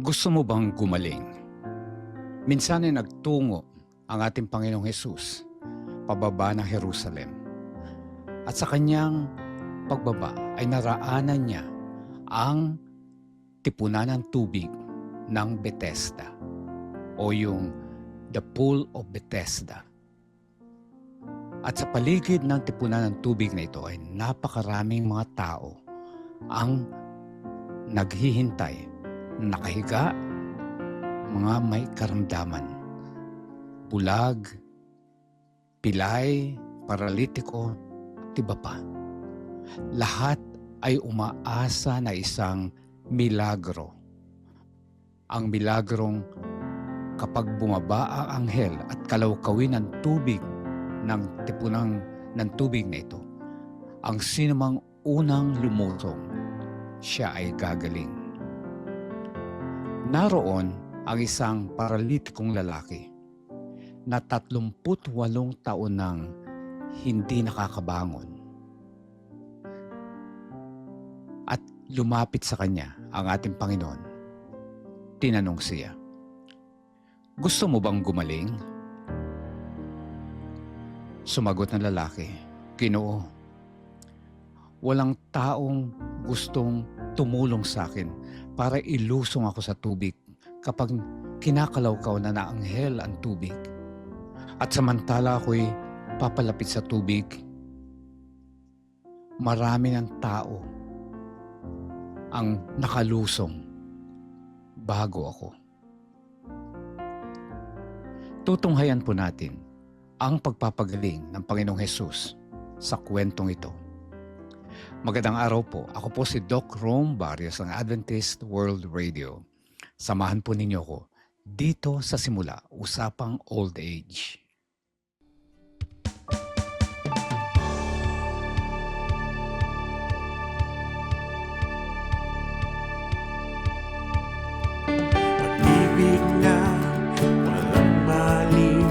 Gusto mo bang gumaling? Minsan ay nagtungo ang ating Panginoong Hesus pababa ng Jerusalem. At sa kanyang pagbaba ay naraanan niya ang tipunan ng tubig ng Bethesda o yung The Pool of Bethesda. At sa paligid ng tipunan ng tubig na ito ay napakaraming mga tao ang naghihintay, nakahiga, mga may karamdaman. Bulag, pilay, paralitiko, at iba pa. Lahat ay umaasa na isang milagro. Ang milagrong kapag bumaba ang anghel at kalawkawin ng tubig ng tipunang ng tubig na ito, ang sinumang unang lumusong, siya ay gagaling. Naroon ang isang paralitikong lalaki na 38 taon nang hindi nakakabangon. At lumapit sa kanya ang ating Panginoon. Tinanong siya, "Gusto mo bang gumaling?" Sumagot ng lalaki, "Ginoo, walang taong gustong tumulong sa akin para ilusong ako sa tubig kapag kinakalawkaw na anghel ang tubig. At samantala ako'y papalapit sa tubig, marami ng tao ang nakalusong bago ako." Tutunghayan po natin ang pagpapagaling ng Panginoong Hesus sa kwentong ito. Magandang araw po. Ako po si Doc Rome Barrios ng Adventist World Radio. Samahan po ninyo ko dito sa Simula, Usapang Old Age. Pag-ibig na walang maliw,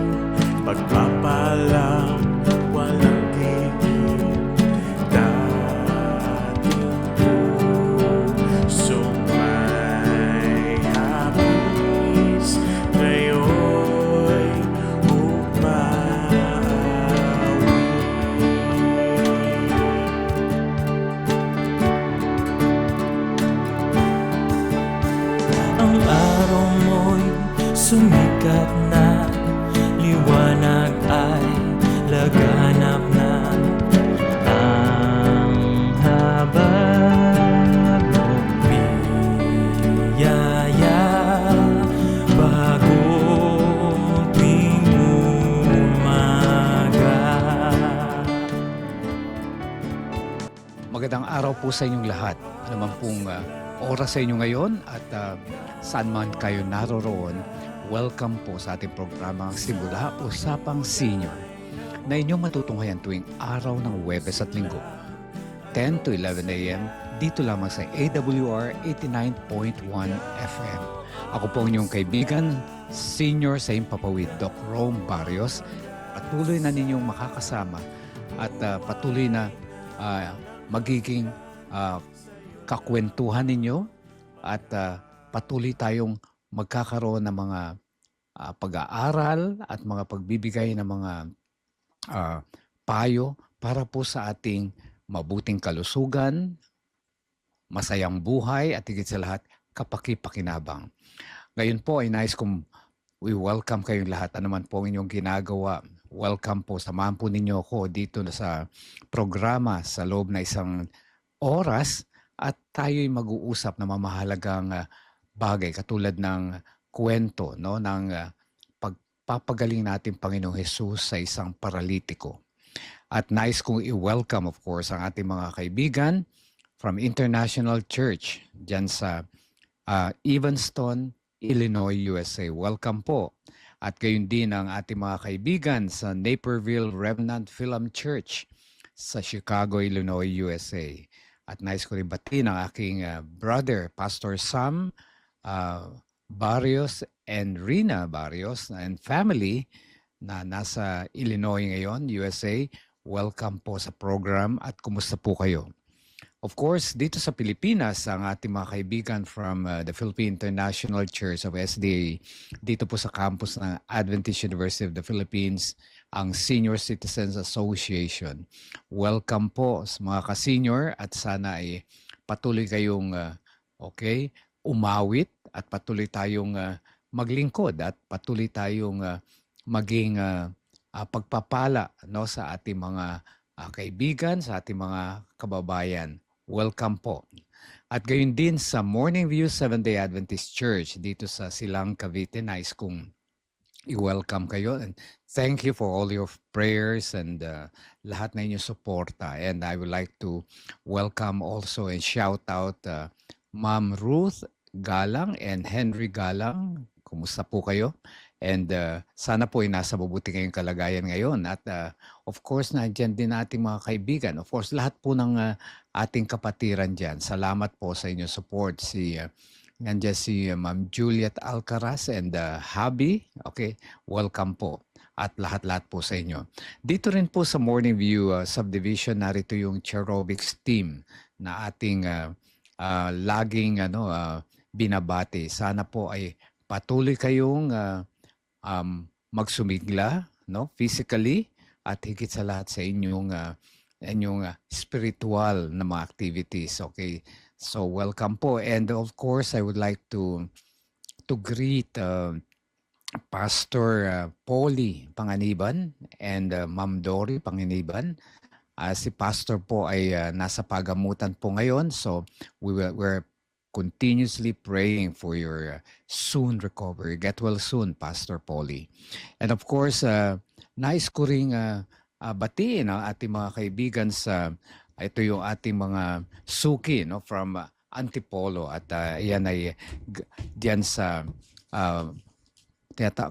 pagpapalang walang tigil, dating pusong may hapis, ngayon'y umawi. Ang araw mo'y sumikat na, liwanag ay laganap na. Ang habag mong biyaya, bagong tuwing umaga. Magandang araw po sa inyong lahat. Ano man pong oras sa inyo ngayon at saan man kayo naroroon, welcome po sa ating programang Simula, Usapang Senior na inyong matutunghayan tuwing araw ng Huwebes at Linggo, 10 to 11 a.m. dito lamang sa AWR 89.1 FM. Ako po ang inyong kaibigan, Senior sa Impapawid, Doc Rome Barrios. Patuloy na ninyong makakasama at patuloy na magiging kakwentuhan ninyo at patuloy tayong magkakaroon ng mga pag-aaral at mga pagbibigay ng mga payo para po sa ating mabuting kalusugan, masayang buhay at higit sa lahat kapaki-pakinabang. Ngayon po ay nais kong welcome kayong lahat. Ano man po ang inyong ginagawa, welcome po. Samahan po ninyo ako dito sa programa sa loob na isang oras at tayo'y mag-uusap na mamahalagang bagay katulad ng kwento, no, ng pagpapagaling natin Panginoong Hesus sa isang paralitiko. At nais kong i-welcome of course ang ating mga kaibigan from International Church dyan sa Evanston, Illinois, USA. Welcome po. At gayon din ang ating mga kaibigan sa Naperville Remnant Film Church sa Chicago, Illinois, USA. At nais ko rin batiin ang aking brother, Pastor Sam Barrios and Rina Barrios and family na nasa Illinois ngayon, USA. Welcome po sa program at kumusta po kayo? Of course, dito sa Pilipinas, ang ating mga kaibigan from the Philippine International Church of SDA, dito po sa campus ng Adventist University of the Philippines, ang Senior Citizens Association. Welcome po sa mga ka-senior at sana ay patuloy kayong umawit at patuloy tayong maglingkod at patuloy tayong maging pagpapala no, sa ating mga kaibigan, sa ating mga kababayan. Welcome po. At gayon din sa Morning View Seventh-day Adventist Church dito sa Silang, Cavite. Nais kong i-welcome kayo and thank you for all your prayers and lahat na inyong suporta. And I would like to welcome also and shout out Ma'am Ruth Galang and Henry Galang. Kumusta po kayo? And sana po ay nasa mabuti kayong kalagayan ngayon. At of course, nandiyan din ating mga kaibigan. Of course, lahat po ng ating kapatiran dyan. Salamat po sa inyong support. Nandiyan si Ma'am Juliet Alcaraz and Habi. Okay, welcome po. At lahat-lahat po sa inyo. Dito rin po sa Morning View Subdivision, narito yung Cherobics team na ating laging binabati. Sana po ay patuloy kayong magsumigla no physically at higit sa lahat sa inyong spiritual na mga activities. Okay, so welcome po. And of course I would like to greet Pastor Polly Panganiban and Ma'am Dory Panganiban. Si Pastor po ay nasa pagamutan po ngayon, so we're continuously praying for your soon recovery. Get well soon, Pastor Polly. And of course, nais ko ring batiin ang ating mga kaibigan sa ito yung ating mga suki no from Antipolo at yan ay diyan sa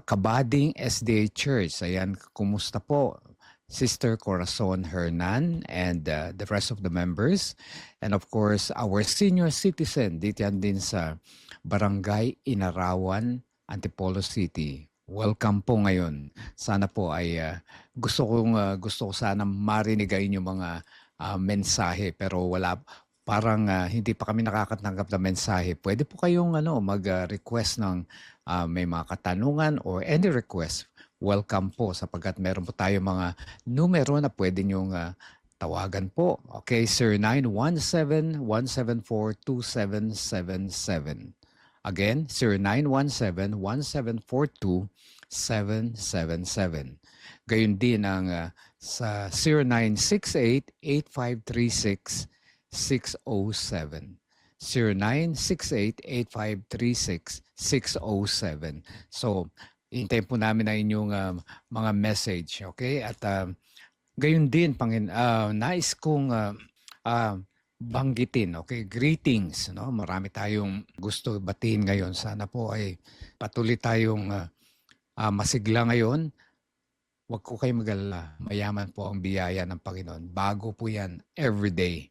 Kabading SDA Church. Ayan, kumusta po? Sister Corazon Hernan and the rest of the members. And of course, our senior citizen dito yan din sa Barangay Inarawan, Antipolo City. Welcome po ngayon. Sana po ay gusto ko sana marinig yung mga mensahe pero parang hindi pa kami nakakatanggap ng mensahe. Pwede po kayong mag-request ng may mga katanungan or any request. Welcome po sapagkat meron po tayo mga numero na pwede nyong tawagan po. Okay, 0917-174-2777. Again, 0917-174-2777. Gayon din ang sa 0968-8536-607. 0968-8536-607. So, hintayin po namin ang inyong mga message, okay? At gayon din, nais kong banggitin, okay? Greetings, no? Marami tayong gusto batiin ngayon. Sana po ay patuloy tayong masigla ngayon. Huwag ko kayo mag-alala. Mayaman po ang biyaya ng Panginoon. Bago po yan everyday.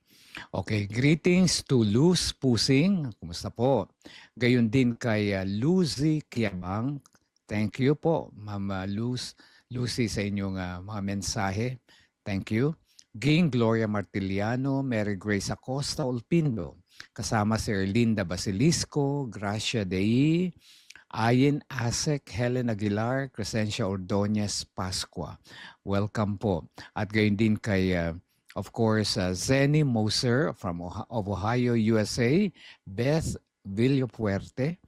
Okay, greetings to Luz Pusing. Kumusta po? Gayon din kay Lucy Kiabang. Thank you po, Ma'am Lucy, sa inyong mga mensahe. Thank you. Ging Gloria Martiliano, Mary Grace Acosta Olpindo, kasama si Erlinda Basilisco, Gracia Dei, Ayin Asek, Helen Aguilar, Crescencia Ordonez Pascua. Welcome po. At gayon din kay, of course, Zenny Moser of Ohio, USA, Beth Villapuerte,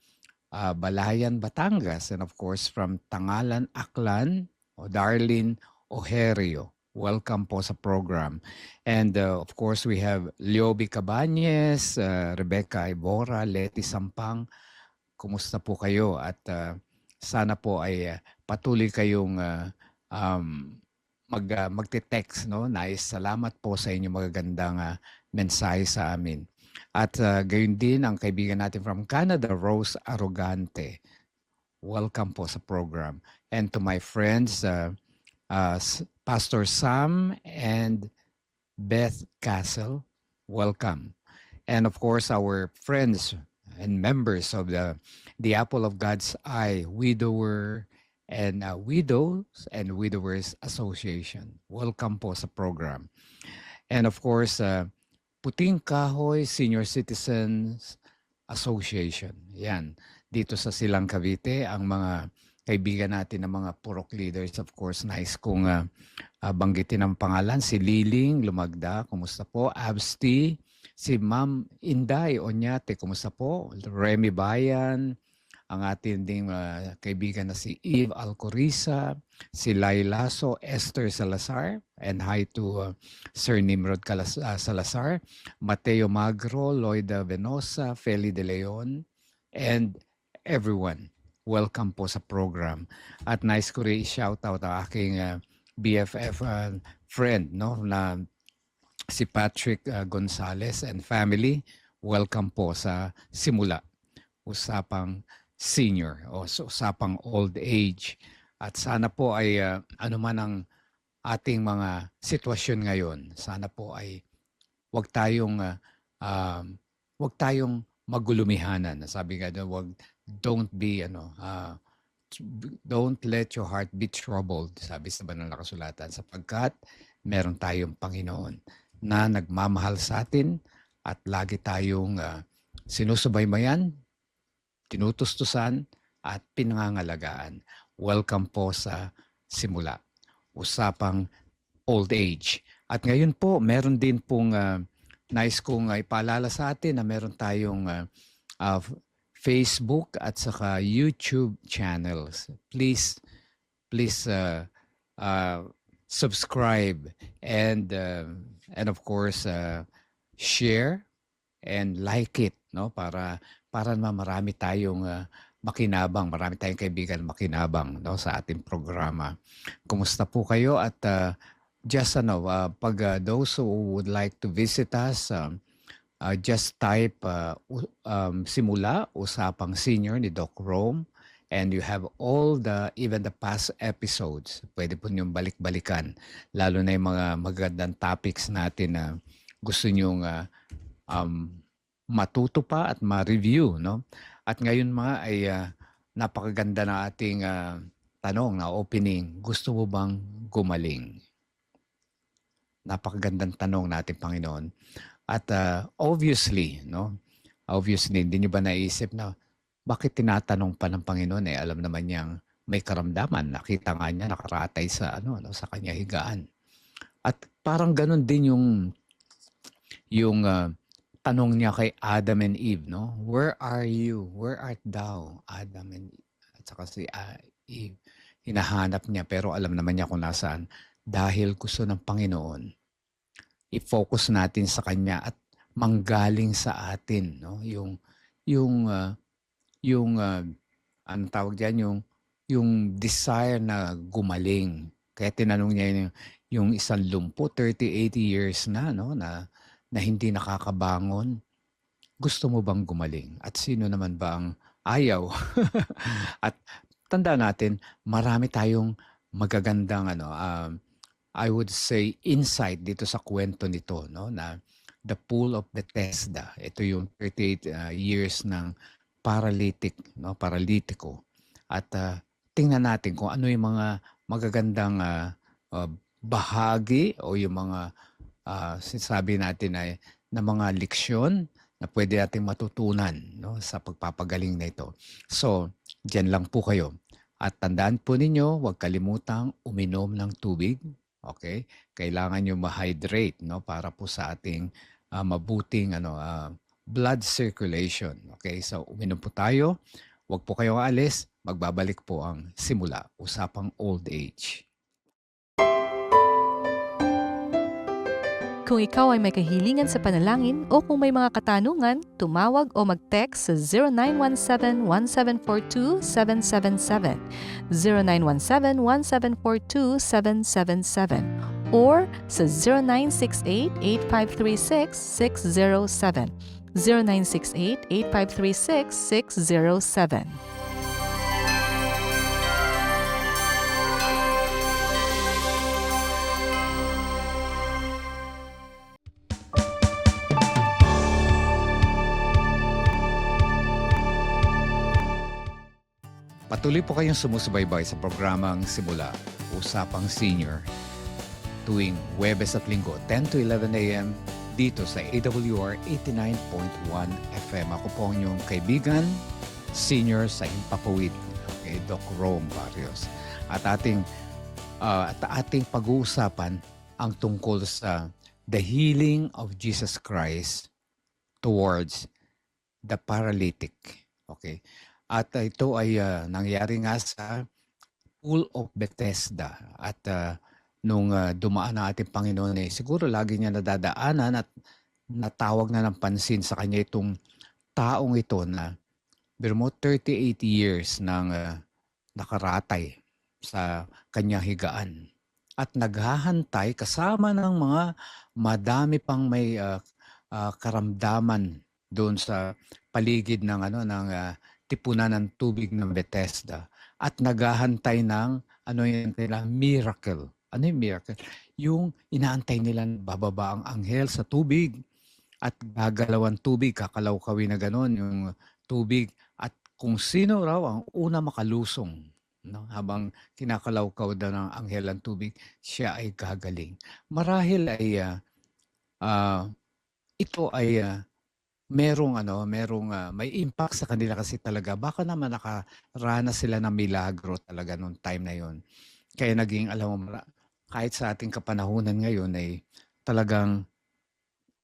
Balayan, Batangas, and of course from Tangalan, Aklan, Darlene Ojerio. Welcome po sa program. And of course we have Leobi Cabañez, Rebecca Ibora, Leti Sampang. Kumusta po kayo? At sana po ay patuloy kayong magte-text, no? Nais salamat po sa inyong magagandang mensahe sa amin. At gayon din ang kaibigan natin from Canada, Rose Arrogante. Welcome po sa program. And to my friends, Pastor Sam and Beth Castle, welcome. And of course, our friends and members of the Apple of God's Eye Widower and Widows and Widowers Association. Welcome po sa program. And of course, Puting Kahoy Senior Citizens Association. Yan. Dito sa Silang Cavite, ang mga kaibigan natin ng mga purok leaders, of course, nais kong banggitin ang pangalan. Si Liling Lumagda, kumusta po? Absti, si Ma'am Inday Onyate, kumusta po? Remy Bayan, ang ating ding kaibigan na si Eve Alcoriza, si Lailaso, Esther Salazar, and hi to Sir Nimrod Salazar, Mateo Magro, Loida Venosa, Feli De Leon, and everyone. Welcome po sa program. At nice ko rin i-shoutout ang aking BFF friend, no, na si Patrick Gonzales and family. Welcome po sa Simula, usapang senior o usapang old age. At sana po ay ano man ang ating mga sitwasyon ngayon, sana po ay wag tayong magulumihanan. Sabi nga doon, don't let your heart be troubled, sabi sa banal na kasulatan, sapagkat meron tayong Panginoon na nagmamahal sa atin at lagi tayong sinusubaybayan, tinutustusan at pinangangalagaan. Welcome po sa Simula, usapang old age. At ngayon po, meron din pong nais kong ipaalala sa atin na meron tayong Facebook at saka YouTube channels. Please subscribe and of course share and like it, no, para marami tayong makinabang, marami tayong kaibigan makinabang, no, sa ating programa. Kumusta po kayo? At just pag those who would like to visit us, just type Simula, Usapang Senior ni Doc Rome, and you have even the past episodes. Pwede po niyong balik-balikan, lalo na yung mga magandang topics natin na gusto niyong matuto pa at ma-review, no? At ngayon mga ay napakaganda na ating tanong na opening, gusto mo bang gumaling? Napakagandang tanong natin, Panginoon. At obviously, hindi niyo ba naisip na bakit tinatanong pa ng Panginoon? Alam naman niyang may karamdaman. Nakita nga niya nakaratay sa sa kanya higaan. At parang ganun din yung tanong niya kay Adam and Eve, no? Where are you? Where art thou, Adam and Eve? At saka si Eve. Hinahanap niya pero alam naman niya kung nasaan. Dahil gusto ng Panginoon, i-focus natin sa Kanya at manggaling sa atin, no? Anong tawag diyan, yung desire na gumaling. Kaya tinanong niya yung isang lumpo, 30, 80 years na, no, na hindi nakakabangon. Gusto mo bang gumaling? At sino naman ba ang ayaw? At tanda natin, marami tayong magagandang I would say insight dito sa kwento nito, no, na the pool of Bethesda. Ito yung 38 years ng paralitiko. At tingnan natin kung ano yung mga magagandang bahagi o yung mga sinasabi natin na mga leksyon na pwede nating matutunan, no, sa pagpapagaling na ito. So, diyan lang po kayo. At tandaan po ninyo, huwag kalimutang uminom ng tubig. Okay? Kailangan nyo ma-hydrate, no, para po sa ating mabuting blood circulation. Okay? So, uminom po tayo. Huwag po kayong aalis. Magbabalik po ang Simula, Usapang Old Age. Kung ikaw ay may kahilingan sa panalangin o kung may mga katanungan, tumawag o mag-text sa 0917-1742-777, 0917-1742-777, or sa 0968-8536-607, 0968-8536-607. Patuloy po kayong sumusubaybay sa programang Simula, Usapang Senior, tuwing Huwebes at Linggo, 10 to 11 a.m. dito sa AWR 89.1 FM. Ako po ang inyong kaibigan, senior sa Himpapawid, okay, Doc Rome Barrios. At ating pag-uusapan ang tungkol sa the healing of Jesus Christ towards the paralytic. Okay. At ito ay nangyari nga sa Pool of Bethesda. At nung dumaan na ating Panginoon, siguro lagi niya nadadaanan at natawag na ng pansin sa kanya itong taong ito na birmo 38 years nang nakaratay sa kanyang higaan. At naghahantay kasama ng mga madami pang may karamdaman doon sa paligid ng tipunan ng tubig ng Bethesda. At naghahantay ng miracle. Ano yung miracle? Yung inaantay nila bababa ang anghel sa tubig at gagalaw ang tubig, kakalawkawin na gano'n yung tubig. At kung sino raw ang una makalusong, no? Habang kinakalawkaw daw ng anghel ang tubig, siya ay gagaling. Marahil ay ito ay merong may impact sa kanila kasi talaga baka naman nakaranas sila ng milagro talaga nung time na yon. Kaya naging kahit sa ating kapanahunan ngayon ay talagang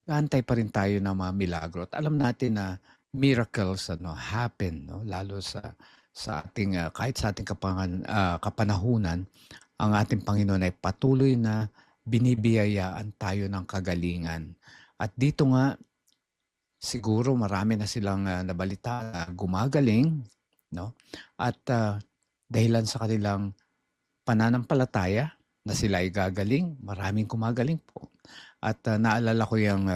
antay pa rin tayo ng mga milagro. At alam natin na miracles happen, no? Lalo sa ating kahit sa ating kapanahunan, ang ating Panginoon ay patuloy na binibiyayaan tayo ng kagalingan. At dito nga siguro marami na silang nabalita na gumagaling, no? At dahilan sa kanilang pananampalataya na sila ay gagaling, maraming gumagaling po. At naalala ko yung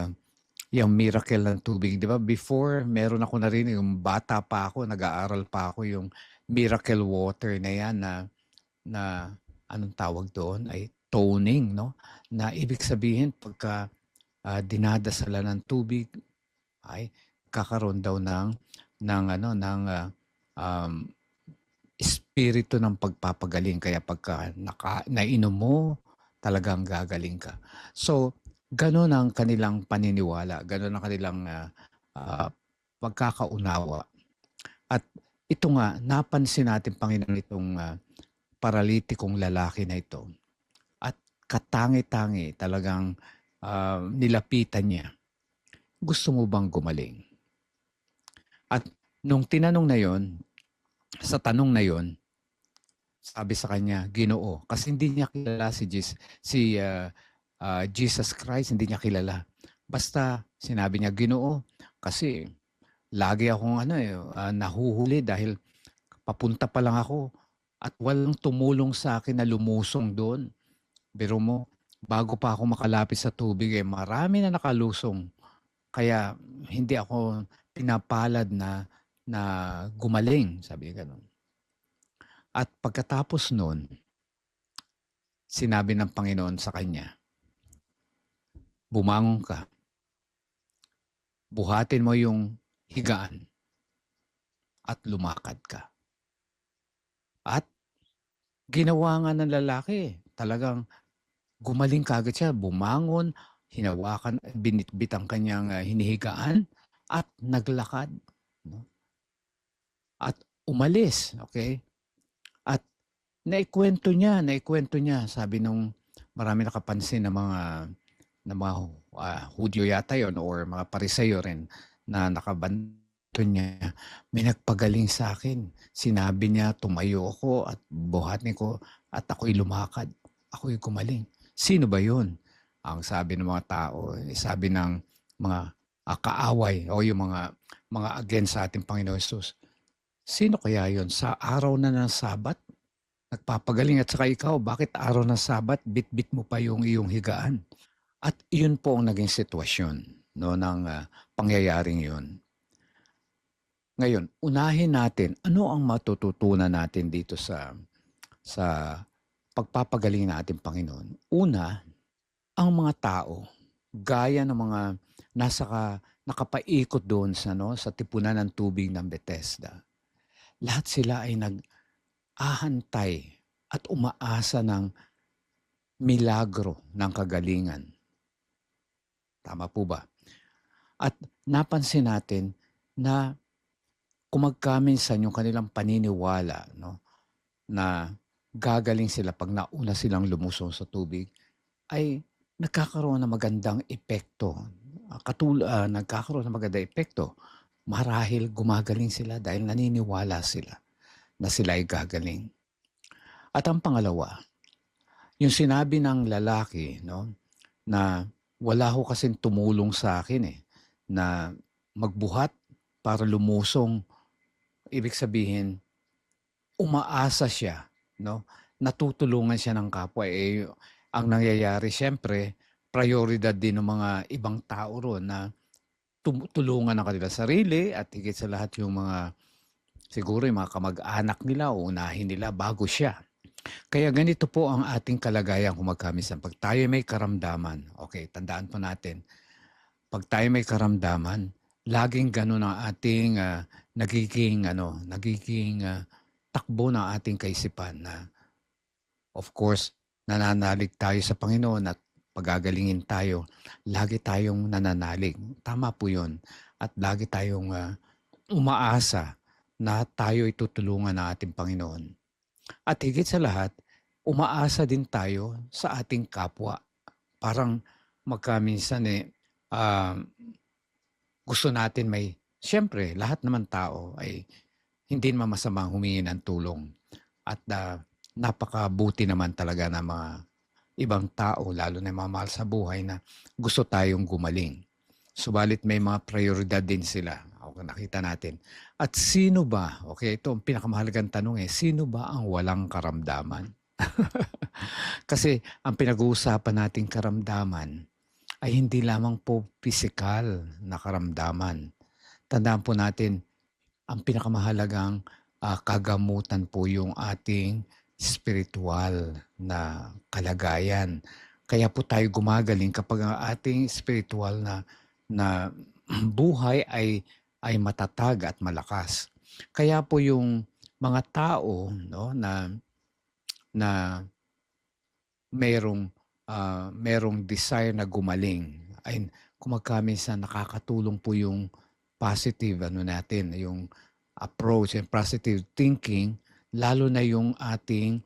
miracle ng tubig, di ba? Before, meron ako narinig, yung bata pa ako, nag-aaral pa ako, yung miracle water na yan na anong tawag doon ay toning, no? Na ibig sabihin pagka dinadasalan ng tubig ay kakaroon daw ng espiritu ng pagpapagaling, kaya pagka nainom mo talagang gagaling ka. So gano'n ang kanilang paniniwala, gano'n ang kanilang pagkakaunawa. At ito nga, napansin natin, Panginoon, itong paralitikong lalaki na ito. At katangi-tangi talagang nilapitan niya. Gusto mo bang gumaling? At nung tinanong na yon, sa tanong na yon, sabi sa kanya, Ginoo, kasi hindi niya kilala si Jesus Christ, hindi niya kilala. Basta sinabi niya, Ginoo, kasi lagi akong nahuhuli dahil papunta pa lang ako at walang tumulong sa akin na lumusong doon. Biro mo, bago pa ako makalapit sa tubig, marami na nakalusong. Kaya hindi ako pinapalad na gumaling, sabi gano'n. At pagkatapos noon, sinabi ng Panginoon sa kanya, bumangon ka, buhatin mo yung higaan at lumakad ka. At ginawa nga ng lalaki, talagang gumaling kagad siya, bumangon, hinawakan, binitbit ang kanyang hinihigaan at naglakad. No? At umalis, okay? At naikwento niya, sabi nung marami nakapansin na mga Hudyo yata yon or mga Pariseyo rin na nakabanto niya, may nagpagaling sa akin. Sinabi niya, tumayo ako at buhatin ko at ako'y lumakad. Ako'y gumaling. Sino ba yun? Ang sabi ng mga tao, sabi ng mga kaaway o yung mga against sa ating Panginoon Jesus. Sino kaya yon? Sa araw na ng Sabat, nagpapagaling, at saka ikaw, bakit araw ng Sabat, bit-bit mo pa yung iyong higaan? At yun po ang naging sitwasyon, no, ng pangyayaring yun. Ngayon, unahin natin, ano ang matututunan natin dito sa pagpapagaling na ating Panginoon? Una, ang mga tao, gaya ng mga nakapaikot doon sa tipunan ng tubig ng Bethesda, lahat sila ay nag-ahantay at umaasa ng milagro ng kagalingan. Tama po ba? At napansin natin na kumagkaminsan yung kanilang paniniwala, no, na gagaling sila pag nauna silang lumusong sa tubig, ay nagkakaroon ng magandang epekto. Nagkakaroon ng magandang epekto. Marahil gumagaling sila dahil naniniwala sila na sila ay gagaling. At ang pangalawa, yung sinabi ng lalaki, no, na wala ho kasing tumulong sa akin na magbuhat para lumusong. Ibig sabihin, umaasa siya, no? Natutulungan siya ng kapwa. Ang nangyayari siyempre, prioridad din ng mga ibang tao roon na tulungan ang kanilang sarili at higit sa lahat yung mga siguro yung mga kamag-anak nila o unahin nila bago siya. Kaya ganito po ang ating kalagayan kung magkamisan. Pag tayo may karamdaman, okay, tandaan po natin, pag tayo may karamdaman, laging ganun ang ating nagiging takbo ng ating kaisipan na of course, nananalig tayo sa Panginoon at pagagalingin tayo, lagi tayong nananalig. Tama po yun. At lagi tayong umaasa na tayo ay tutulungan ng ating Panginoon. At higit sa lahat, umaasa din tayo sa ating kapwa. Parang magkaminsan gusto natin siyempre, lahat naman tao ay hindi naman masamang humingi ng tulong. At napakabuti naman talaga ng mga ibang tao, lalo na yung mga mahal sa buhay na gusto tayong gumaling. Subalit may mga prioridad din sila. Okay, nakita natin. At sino ba, okay, ito ang pinakamahalagang tanong sino ba ang walang karamdaman? Kasi ang pinag-uusapan nating karamdaman ay hindi lamang po physical na karamdaman. Tandaan po natin, ang pinakamahalagang kagamutan po yung ating spiritual na kalagayan. Kaya po tayo gumagaling kapag ang ating spiritual na buhay ay matatag at malakas. Kaya po yung mga tao, no, na merong desire na gumaling ay kumagkaminsan nakakatulong po yung positive natin, yung approach and positive thinking, lalo na yung ating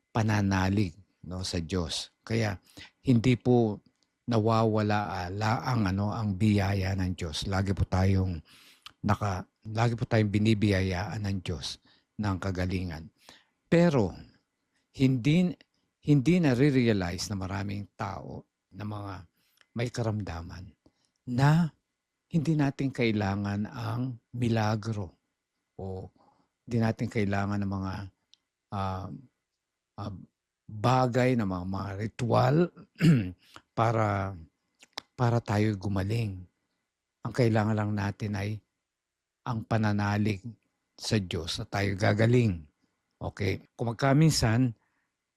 pananalig, no, sa Diyos. Kaya hindi po nawawala ang biyaya ng Diyos. Lagi po tayong binibiyayaan ng Diyos ng kagalingan. Pero hindi na-realize na maraming tao na mga may karamdaman na hindi natin kailangan ang milagro o hindi natin kailangan ng mga bagay na mga ritual para tayo gumaling. Ang kailangan lang natin ay ang pananalig sa Diyos na tayo gagaling. Okay? Kung magkaminsan,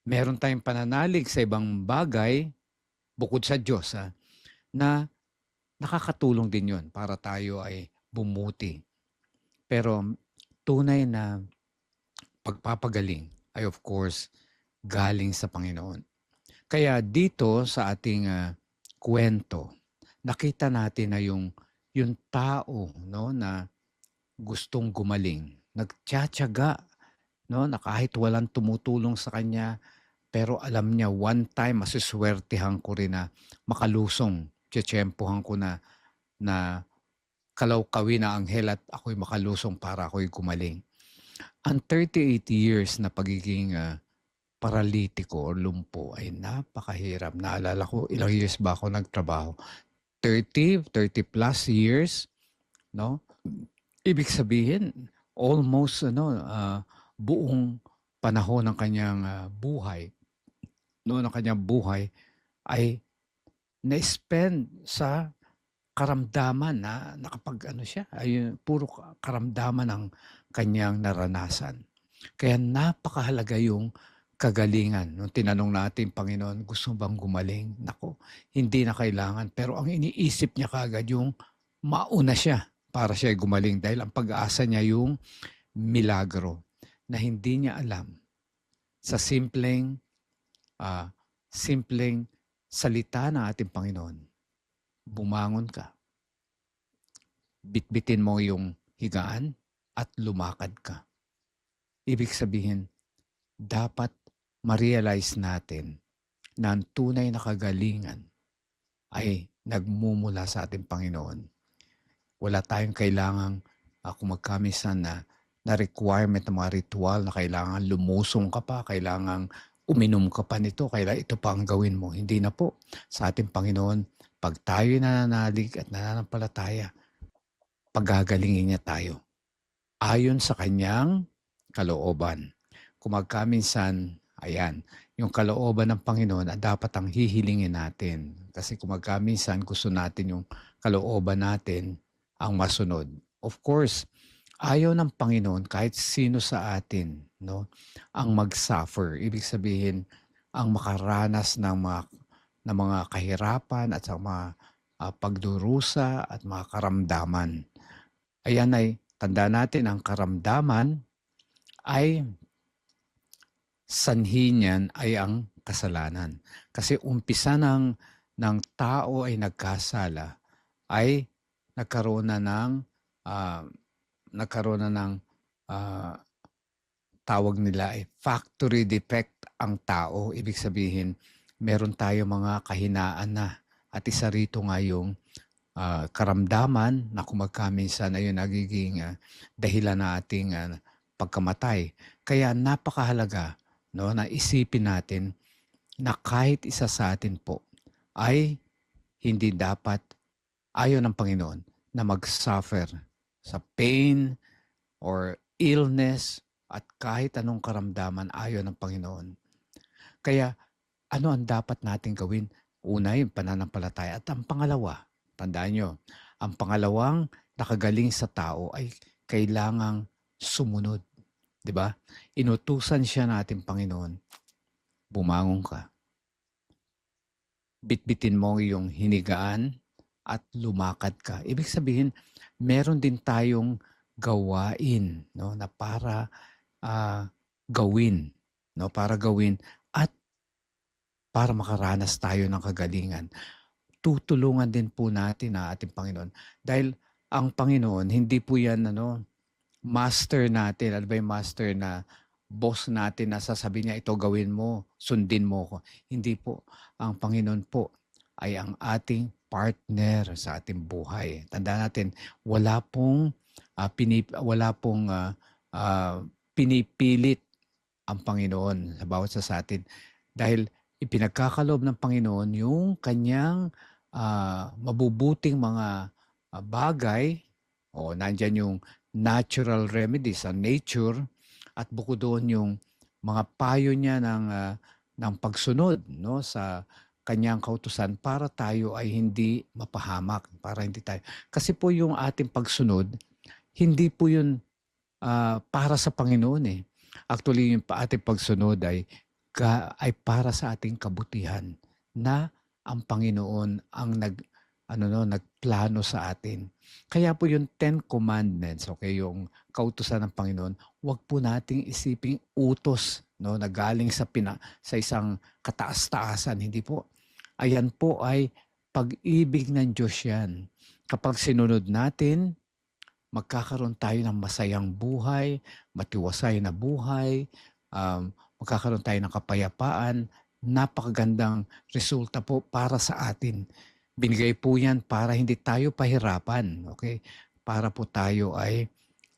meron tayong pananalig sa ibang bagay bukod sa Diyos na nakakatulong din yun para tayo ay bumuti. Pero tunay na pagpapagaling ay of course galing sa Panginoon. Kaya dito sa ating kwento, nakita natin na yung tao, no, na gustong gumaling, nagtsatsaga, no, na kahit walang tumutulong sa kanya, pero alam niya one time masiswertehan ko rin na makalusong, tsetsempohan ko na kalawkawin na anghel at ako'y makalusong para ako'y gumaling. Ang 38 years na pagiging paralitiko o lumpo ay napakahirap. Naalala ko, ilang years ba ako nagtrabaho? 30 plus years, no? Ibig sabihin, almost buong panahon ng kanyang buhay, no, ng kanyang buhay ay na-spend sa karamdaman na nakapag siya, ay puro karamdaman ang kanyang naranasan. Kaya napakahalaga yung kagalingan. Nung tinanong natin, Panginoon, gusto bang gumaling? Nako, hindi na kailangan. Pero ang iniisip niya kaagad yung mauna siya para siya gumaling dahil ang pag-aasa niya yung milagro na hindi niya alam sa simpleng salita ng ating Panginoon bumangon ka. Bitbitin mo yung higaan at lumakad ka. Ibig sabihin, dapat ma-realize natin na ang tunay na kagalingan ay nagmumula sa ating Panginoon. Wala tayong kailangang kung magkamisan na requirement ng mga ritual na kailangan lumusong ka pa, kailangan uminom ka pa nito, kailangan ito pa ang gawin mo. Hindi na po. Sa ating Panginoon, pag tayo nananalig at nananampalataya, pagagalingin niya tayo. Ayon sa kanyang kalooban. Kung magkaminsan, ayan, yung kalooban ng Panginoon dapat ang hihilingin natin. Kasi kung magkaminsan gusto natin yung kalooban natin ang masunod. Of course, ayaw ng Panginoon kahit sino sa atin, no, ang mag-suffer. Ibig sabihin, ang makaranas ng mga kahirapan at sa mga pagdurusa at mga karamdaman. Ayan ay, tanda natin ang karamdaman ay sanhi niyan ay ang kasalanan. Kasi umpisa ng tao ay nagkasala, ay nagkaroon na ng tawag nila ay factory defect ang tao. Ibig sabihin, meron tayo mga kahinaan na. At isa rito nga yung karamdaman na kung magkaminsan ay nagiging dahilan na ating pagkamatay. Kaya napakahalaga, no, na isipin natin na kahit isa sa atin po ay hindi dapat, ayaw ng Panginoon, na mag-suffer sa pain or illness at kahit anong karamdaman, ayaw ng Panginoon. Kaya ano ang dapat natin gawin? Una, yung pananampalataya. At ang pangalawa, tandaan nyo, ang pangalawang nakagaling sa tao ay kailangang sumunod. Diba? Inutusan siya natin, Panginoon, bumangon ka. Bitbitin mo yung hinigaan at lumakad ka. Ibig sabihin, meron din tayong gawain, no, na para gawin, no, para gawin at para makaranas tayo ng kagalingan. Tutulungan din po natin na ating Panginoon. Dahil ang Panginoon, hindi po yan master natin. Ano ba yung master na boss natin na sasabihin niya, ito gawin mo, sundin mo ko. Hindi po. Ang Panginoon po ay ang ating partner sa ating buhay. Tandaan natin, wala pong pinipilit ang Panginoon sa bawat sa atin. Dahil ipinagkakaloob ng Panginoon yung kanyang mabubuting mga bagay, o nandyan yung natural remedies sa nature, at bukod doon yung mga payo niya ng pagsunod, no, sa kanyang kautusan para tayo ay hindi mapahamak, para hindi tayo. Kasi po yung ating pagsunod, hindi po yun para sa Panginoon eh. Actually, yung ating pagsunod ay para sa ating kabutihan na ang Panginoon ang nagplano sa atin. Kaya po yung 10 Commandments, okay, yung kautusan ng Panginoon, wag po nating isiping utos, no, na galing sa isang kataas-taasan. Hindi po. Ayan po ay pag-ibig ng Diyos yan. Kapag sinunod natin, magkakaroon tayo ng masayang buhay, matiwasay na buhay, magkakaroon tayo ng kapayapaan, napakagandang resulta po para sa atin. Binigay po yan para hindi tayo pahirapan, okay? Para po tayo ay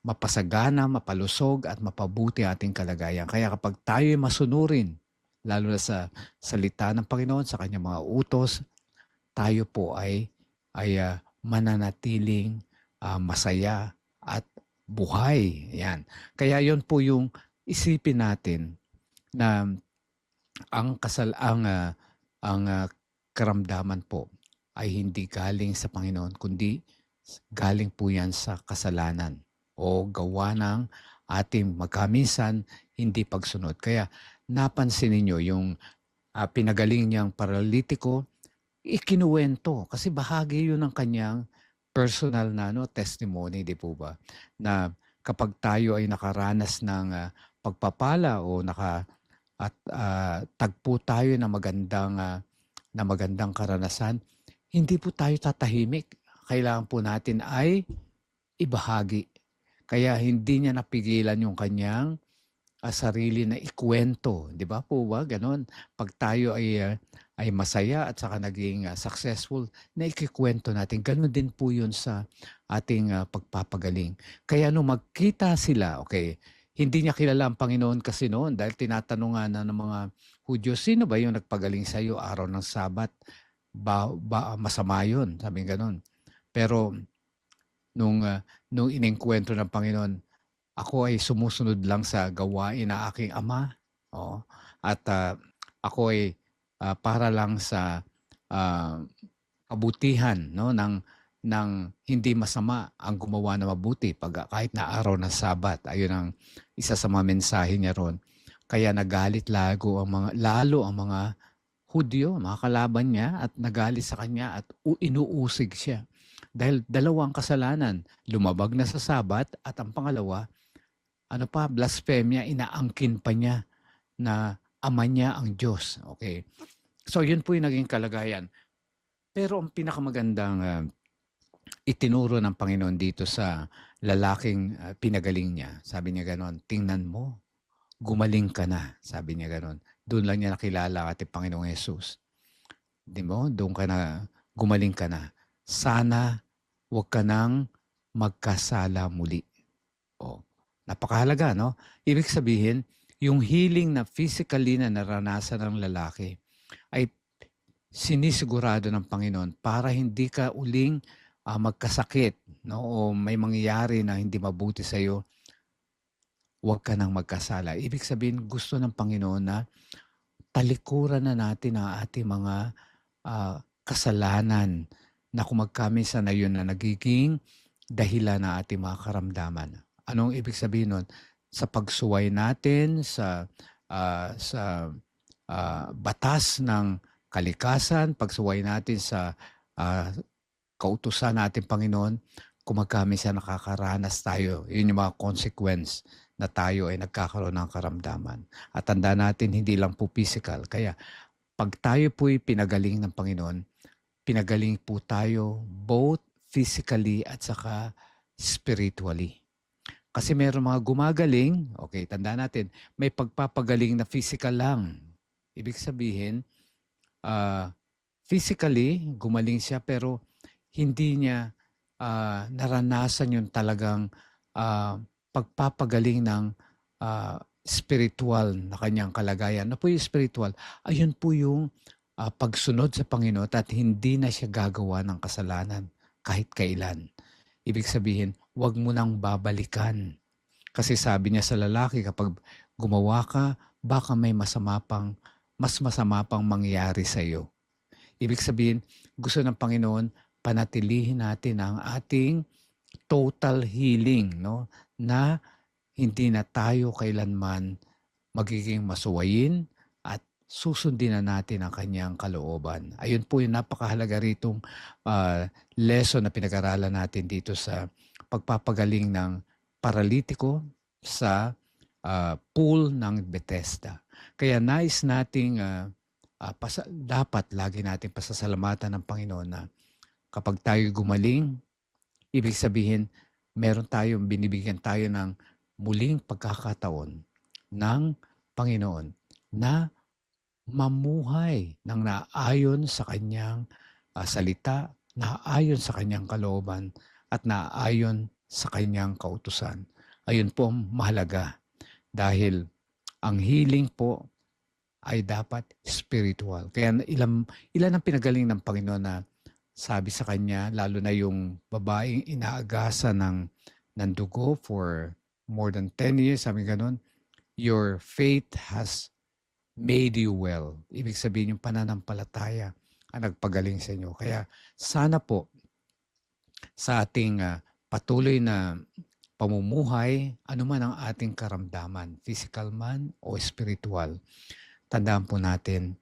mapasagana, mapalusog at mapabuti ating kalagayan. Kaya kapag tayo ay masunurin, lalo na sa salita ng Panginoon, sa kanyang mga utos, tayo po ay mananatiling masaya at buhay. Yan. Kaya yon po yung isipin natin na ang karamdaman po ay hindi galing sa Panginoon, kundi galing po yan sa kasalanan o gawa ng ating magkaminsan hindi pagsunod. Kaya napansin ninyo yung pinagaling niyang paralitiko, ikinuwento kasi bahagi yun ng kanyang personal na testimony, di po ba? Na kapag tayo ay nakaranas ng pagpapala o tagpo tayo na magandang karanasan, hindi po tayo tatahimik. Kailangan po natin ay ibahagi. Kaya hindi niya napigilan yung kanyang sarili na ikwento. Di ba po ba? Ganon. Pag tayo ay masaya at saka naging successful, na ikikwento natin. Ganon din po yun sa ating pagpapagaling. Kaya nung magkita sila, okay, hindi niya kilala ang Panginoon kasi noon dahil tinatanong nga na ng mga Hudyo, sino ba yung nagpagaling sa iyo araw ng Sabat? Masama yun, sabi ganon. Pero nung inengkwentro ng Panginoon, ako ay sumusunod lang sa gawain na aking ama. Oo. At ako ay para lang sa kabutihan, no, ng hindi masama ang gumawa na mabuti kahit na araw ng Sabat. Ayun ang isa sa mga mensahe niya ron. Kaya nagalit lalo ang mga Hudyo, mga kalaban niya, at nagalit sa kanya at inuusig siya. Dahil dalawang kasalanan, lumabag na sa Sabat, at ang pangalawa, blasphemia, inaangkin pa niya na ama niya ang Diyos. Okay. So yun po yung naging kalagayan. Pero ang pinakamagandang itinuro ng Panginoon dito sa lalaking pinagaling niya, sabi niya ganon, tingnan mo, gumaling ka na, sabi niya ganon. Doon lang niya nakilala ating Panginoong Jesus. Di mo? Doon ka na, gumaling ka na. Sana huwag ka nang magkasala muli. O, napakahalaga, no? Ibig sabihin, yung healing na physically na naranasan ng lalaki ay sinisigurado ng Panginoon para hindi ka uling magkasakit, no? O may mangyayari na hindi mabuti sa iyo, huwag ka nang magkasala. Ibig sabihin, gusto ng Panginoon na talikuran na natin ang ating mga kasalanan na kumagkamisa na yun na nagiging dahilan na ating mga karamdaman. Anong ibig sabihin nun? Sa pagsuway natin sa batas ng kalikasan, pagsuway natin sa kautusan natin Panginoon, kumagkamisa nakakaranas tayo. Yun yung mga consequence na tayo ay nagkakaroon ng karamdaman. At tanda natin, hindi lang po physical. Kaya pag tayo po'y pinagaling ng Panginoon, pinagaling po tayo both physically at saka spiritually. Kasi meron mga gumagaling, okay, tanda natin, may pagpapagaling na physical lang. Ibig sabihin, physically, gumaling siya pero hindi niya naranasan yung talagang pagpapagaling ng spiritual na kanyang kalagayan. Ano po yung spiritual? Ayun po yung pagsunod sa Panginoon at hindi na siya gagawa ng kasalanan kahit kailan. Ibig sabihin, huwag mo nang babalikan. Kasi sabi niya sa lalaki, kapag gumawa ka, baka may mas masama pang mangyari sa iyo. Ibig sabihin, gusto ng Panginoon, panatilihin natin ang ating total healing, no? Na hindi na tayo kailanman magiging masuwayin at susundin na natin ang kanyang kalooban. Ayun po yung napakahalaga ritong lesson na pinag-aralan natin dito sa pagpapagaling ng paralitiko sa pool ng Bethesda. Kaya nais nating dapat lagi nating pasasalamatan ng Panginoon na kapag tayo gumaling, ibig sabihin, binibigyan tayo ng muling pagkakataon ng Panginoon na mamuhay ng naayon sa kanyang salita, naayon sa kanyang kalooban, at naayon sa kanyang kautusan. Ayun po ang mahalaga dahil ang healing po ay dapat spiritual. Kaya ilan ang pinagaling ng Panginoon na sabi sa kanya, lalo na yung babaeng inaagasan ng dugo for more than 10 years, sabi ganun, your faith has made you well. Ibig sabihin yung pananampalataya ang nagpagaling sa inyo. Kaya sana po sa ating patuloy na pamumuhay, anuman ang ating karamdaman, physical man o spiritual, tandaan po natin,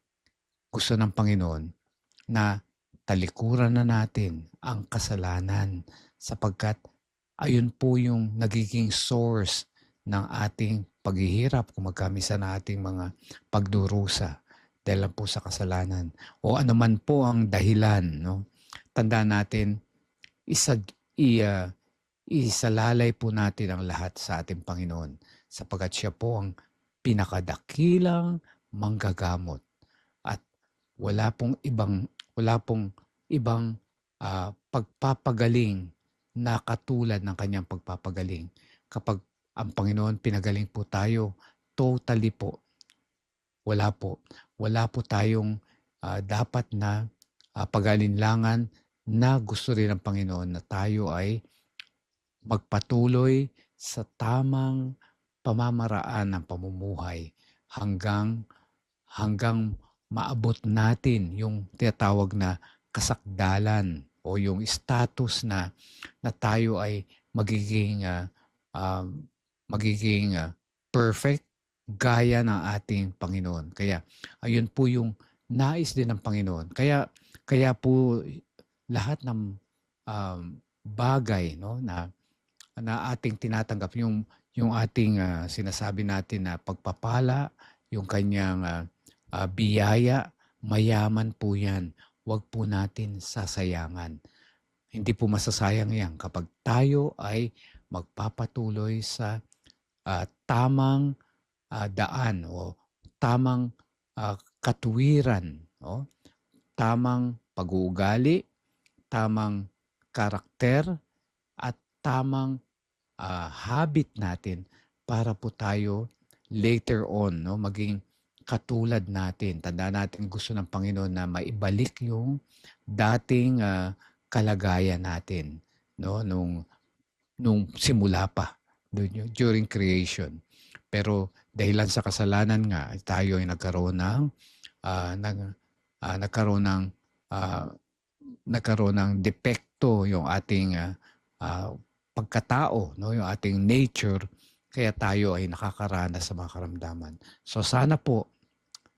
gusto ng Panginoon na talikuran na natin ang kasalanan sapagkat ayun po yung nagiging source ng ating paghihirap kung magkamisa na ating mga pagdurusa dahil lang po sa kasalanan o anuman po ang dahilan, no? tandaan natin, isa, isalalay po natin ang lahat sa ating Panginoon sapagkat siya po ang pinakadakilang manggagamot at wala pong ibang pagpapagaling na katulad ng kanyang pagpapagaling. Kapag ang Panginoon pinagaling po tayo, totally po, wala po tayong dapat na pag-alinlangan na gusto rin ng Panginoon na tayo ay magpatuloy sa tamang pamamaraan ng pamumuhay hanggang maabot natin yung tinatawag na kasakdalan o yung status na tayo ay magiging perfect gaya ng ating Panginoon. Kaya ayun po yung nais din ng Panginoon. Kaya po lahat ng bagay, no, na ating tinatanggap, yung ating sinasabi natin na pagpapala, yung kanyang biyaya, mayaman po yan. Huwag po natin sasayangan. Hindi po masasayang yan kapag tayo ay magpapatuloy sa tamang daan o tamang katuwiran, o tamang pag-uugali, tamang karakter, at tamang habit natin para po tayo later on, no, maging katulad natin. Tandaan natin, gusto ng Panginoon na maibalik yung dating kalagayan natin, no, nung simula pa, during creation. Pero dahilan sa kasalanan nga, tayo ay nagkaroon ng depekto yung ating pagkatao, no, yung ating nature, kaya tayo ay nakakaranas sa mga karamdaman. So sana po,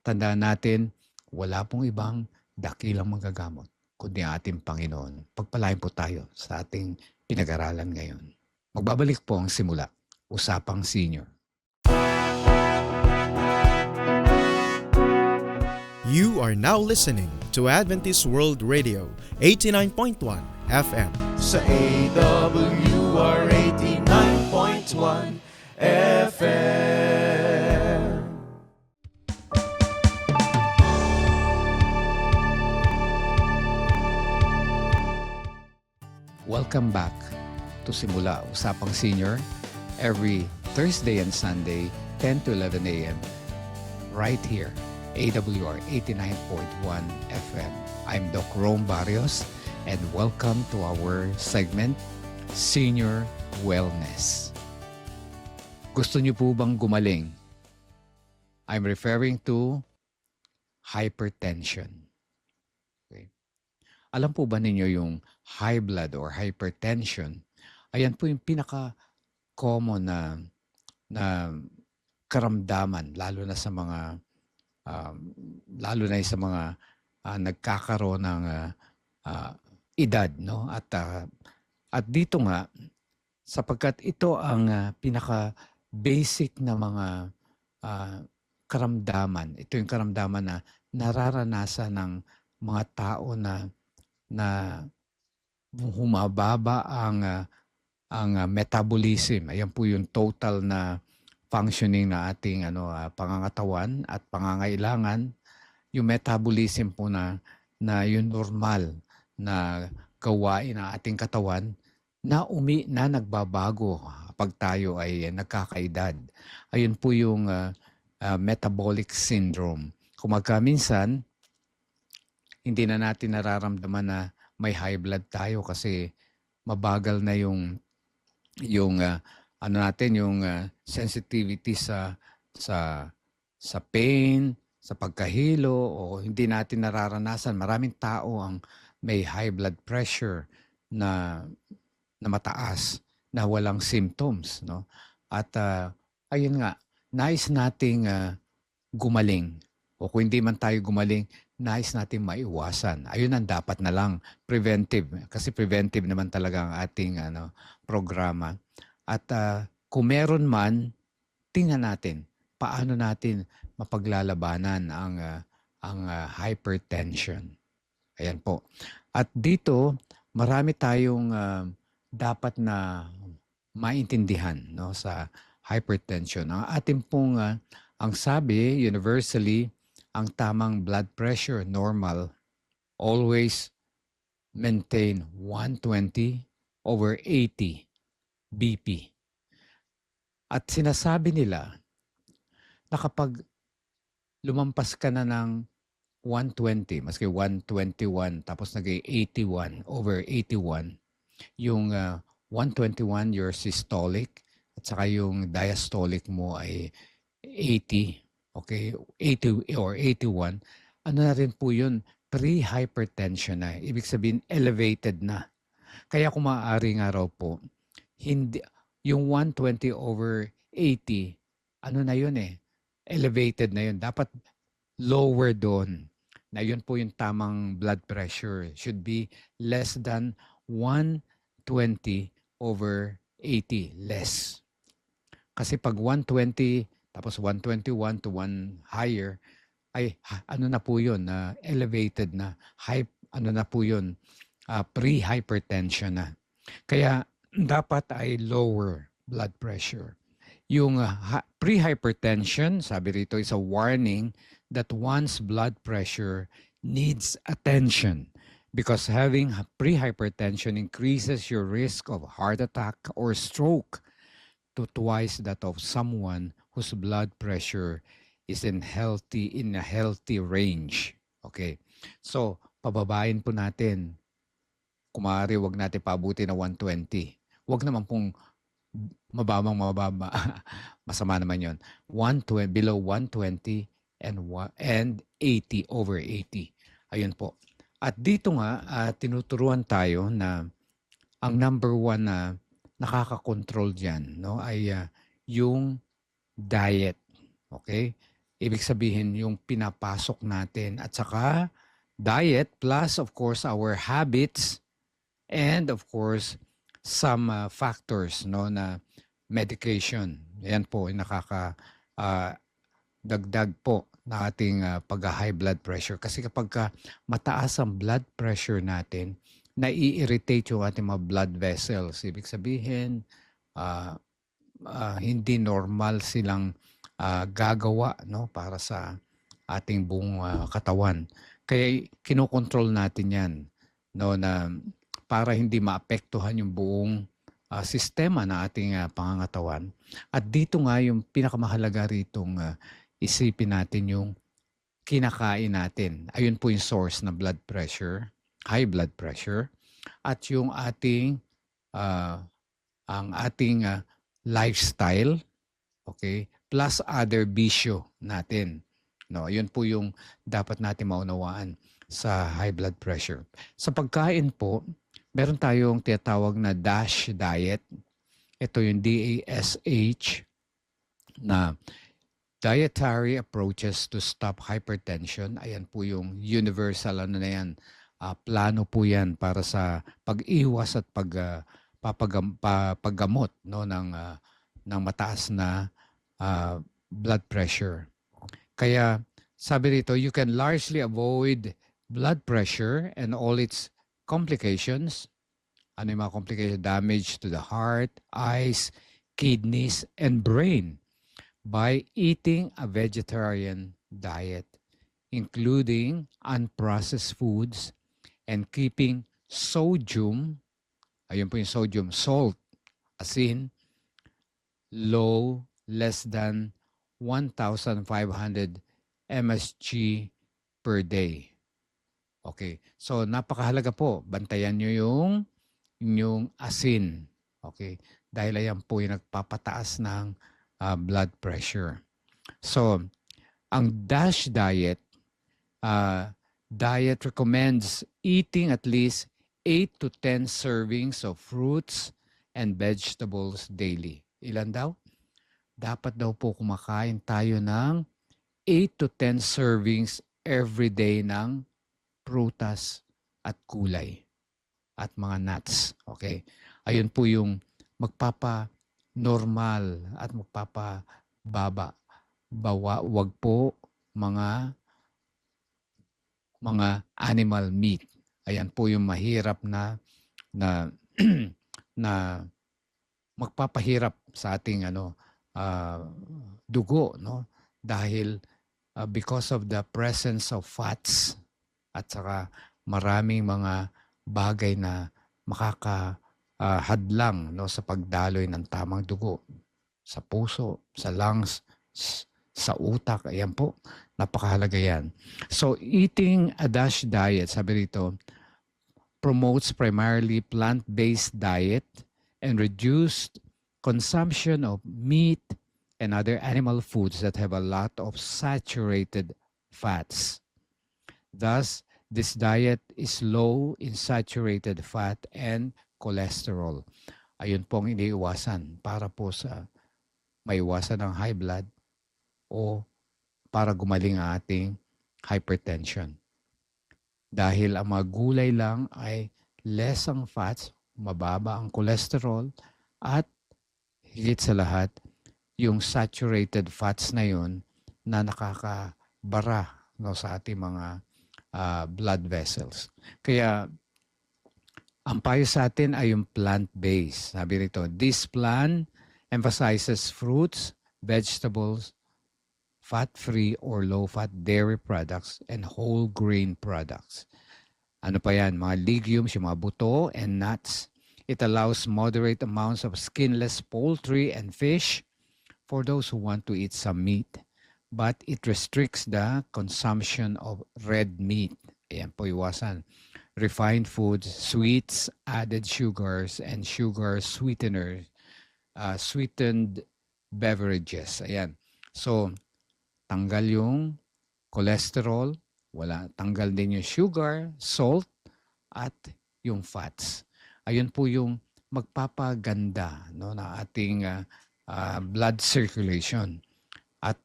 tandaan natin, wala pong ibang dakilang manggagamot kundi ang ating Panginoon. Pagpalain po tayo sa ating pinag-aralan ngayon. Magbabalik po ang simula, Usapang Senior. You are now listening to Adventist World Radio, 89.1 FM. Sa AWR 89.1 FM. Welcome back to Simula, Usapang Senior, every Thursday and Sunday, 10 to 11 a.m. right here, AWR 89.1 FM. I'm Doc Rome Barrios, and welcome to our segment, Senior Wellness. Gusto niyo po bang gumaling? I'm referring to hypertension. Okay. Alam po ba ninyo yung high blood or hypertension? Ayan po yung pinaka-common na karamdaman, lalo na sa mga nagkakaroon ng edad, no? At dito nga, sapagkat ito ang pinaka-basic na mga karamdaman. Ito yung karamdaman na nararanasan ng mga tao na humababa ang metabolism. Ayan po yung total na functioning na ating pangangatawan at pangangailangan. Yung metabolism po na yung normal na gawain ng ating katawan na nagbabago pag tayo ay nagkakaedad. Ayun po yung metabolic syndrome. Kung minsan, hindi na natin nararamdaman na may high blood tayo kasi mabagal na yung sensitivity sa pain, sa pagkahilo, o hindi natin nararanasan. Maraming tao ang may high blood pressure na mataas, na walang symptoms, no? At ayun nga, nais nating gumaling. O kung hindi man tayo gumaling, nais nating maiwasan. Ayun ang dapat na lang, preventive. Kasi preventive naman talaga ang ating programa. At kung meron man, tingnan natin paano natin mapaglalabanan ang hypertension. Ayan po. At dito, marami tayong dapat na maintindihan, no, sa hypertension. Ang ating pong, ang sabi universally, ang tamang blood pressure normal, always maintain 120/80 BP. At sinasabi nila na kapag lumampas ka na ng 120, maski 121, tapos naging 81/81, yung 121 your systolic at saka yung diastolic mo ay 80, okay, 80 or 81, ano na rin po yun, pre-hypertension na. Ibig sabihin, elevated na. Kaya kung maaari nga raw po, hindi, yung 120/80, ano na yun eh, elevated na yun. Dapat lower doon. Na yun po yung tamang blood pressure. Should be less than 120/80, less. Kasi pag 120, tapos 121 to 1 higher, ay ano na po yun, elevated na, ano na po yun, pre-hypertension na. Kaya dapat ay lower blood pressure. Yung pre-hypertension, sabi rito, is a warning that one's blood pressure needs attention because having pre-hypertension increases your risk of heart attack or stroke to twice that of someone whose blood pressure is in a healthy range. Okay. So, pababain po natin. Kung maaari, wag natin pabuti na 120. Wag naman pong mababa. Masama naman yon. 120, below 120 and 80/80. Ayun po. At dito nga, tinuturuan tayo na ang number one na nakakakontrol dyan, no, ay yung diet. Okay? Ibig sabihin yung pinapasok natin at saka diet plus of course our habits and of course some factors, no, na medication. Yan po yung dagdag po na ating pag-high blood pressure. Kasi kapag mataas ang blood pressure natin, nai-irritate yung ating mga blood vessels. Ibig sabihin, hindi normal silang gagawa, no, para sa ating buong katawan. Kaya kinokontrol natin yan, no, na para hindi maapektuhan yung buong sistema na ating pangangatawan. At dito nga yung pinakamahalaga ritong isipin natin yung kinakain natin. Ayun po yung source ng blood pressure, high blood pressure, at yung ating ang ating lifestyle, okay, plus other bisyo natin. No, yun po yung dapat natin maunawaan sa high blood pressure. Sa pagkain po, meron tayong tinatawag na DASH diet. Ito yung DASH na dietary approaches to stop hypertension. Ayan po yung universal ano na yan. Plano po yan para sa pag-iwas at paggamot, no, ng mataas na blood pressure. Kaya sabi dito, you can largely avoid blood pressure and all its complications. Ano yung mga complications? Damage to the heart, eyes, kidneys, and brain by eating a vegetarian diet, including unprocessed foods and keeping sodium, ayun po yung sodium, salt, asin, low, less than 1,500 msg per day. Okay. So, napakahalaga po. Bantayan nyo yung asin. Okay. Dahil ayan po yung nagpapataas ng blood pressure. So, ang DASH diet, diet recommends eating at least 8 to 10 servings of fruits and vegetables daily. Ilan daw? Dapat daw po kumakain tayo ng 8 to 10 servings every day ng prutas at kulay at mga nuts. Okay? Ayun po yung magpapa-normal at magpapa-baba. Wag po mga animal meat. Ayan po yung mahirap na na magpapahirap sa ating dugo, no? Dahil because of the presence of fats at saka maraming mga bagay na hadlang, no, sa pagdaloy ng tamang dugo sa puso, sa lungs, sa utak. Ayan po, napakahalaga yan. So eating a DASH diet, sabi rito, promotes primarily plant-based diet and reduced consumption of meat and other animal foods that have a lot of saturated fats. Thus, this diet is low in saturated fat and cholesterol. Ayun pong iniiwasan para po sa maiwasan ng high blood o para gumaling ang ating hypertension. Dahil ang mga gulay lang ay less ang fats, mababa ang cholesterol, at higit sa lahat, yung saturated fats na yun na nakakabara, no, sa ating mga blood vessels. Kaya ang payo sa atin ay yung plant-based. Sabi rito, this plan emphasizes fruits, vegetables, fat-free or low-fat dairy products, and whole grain products. Ano pa yan? Mga legumes, yung mga buto, and nuts. It allows moderate amounts of skinless poultry and fish for those who want to eat some meat. But it restricts the consumption of red meat. Ayan po, iwasan. Refined foods, sweets, added sugars, and sugar sweeteners, sweetened beverages. Ayan. So, tanggal yung cholesterol, tanggal din yung sugar, salt, at yung fats. Ayun po yung magpapaganda, no, na ating blood circulation. At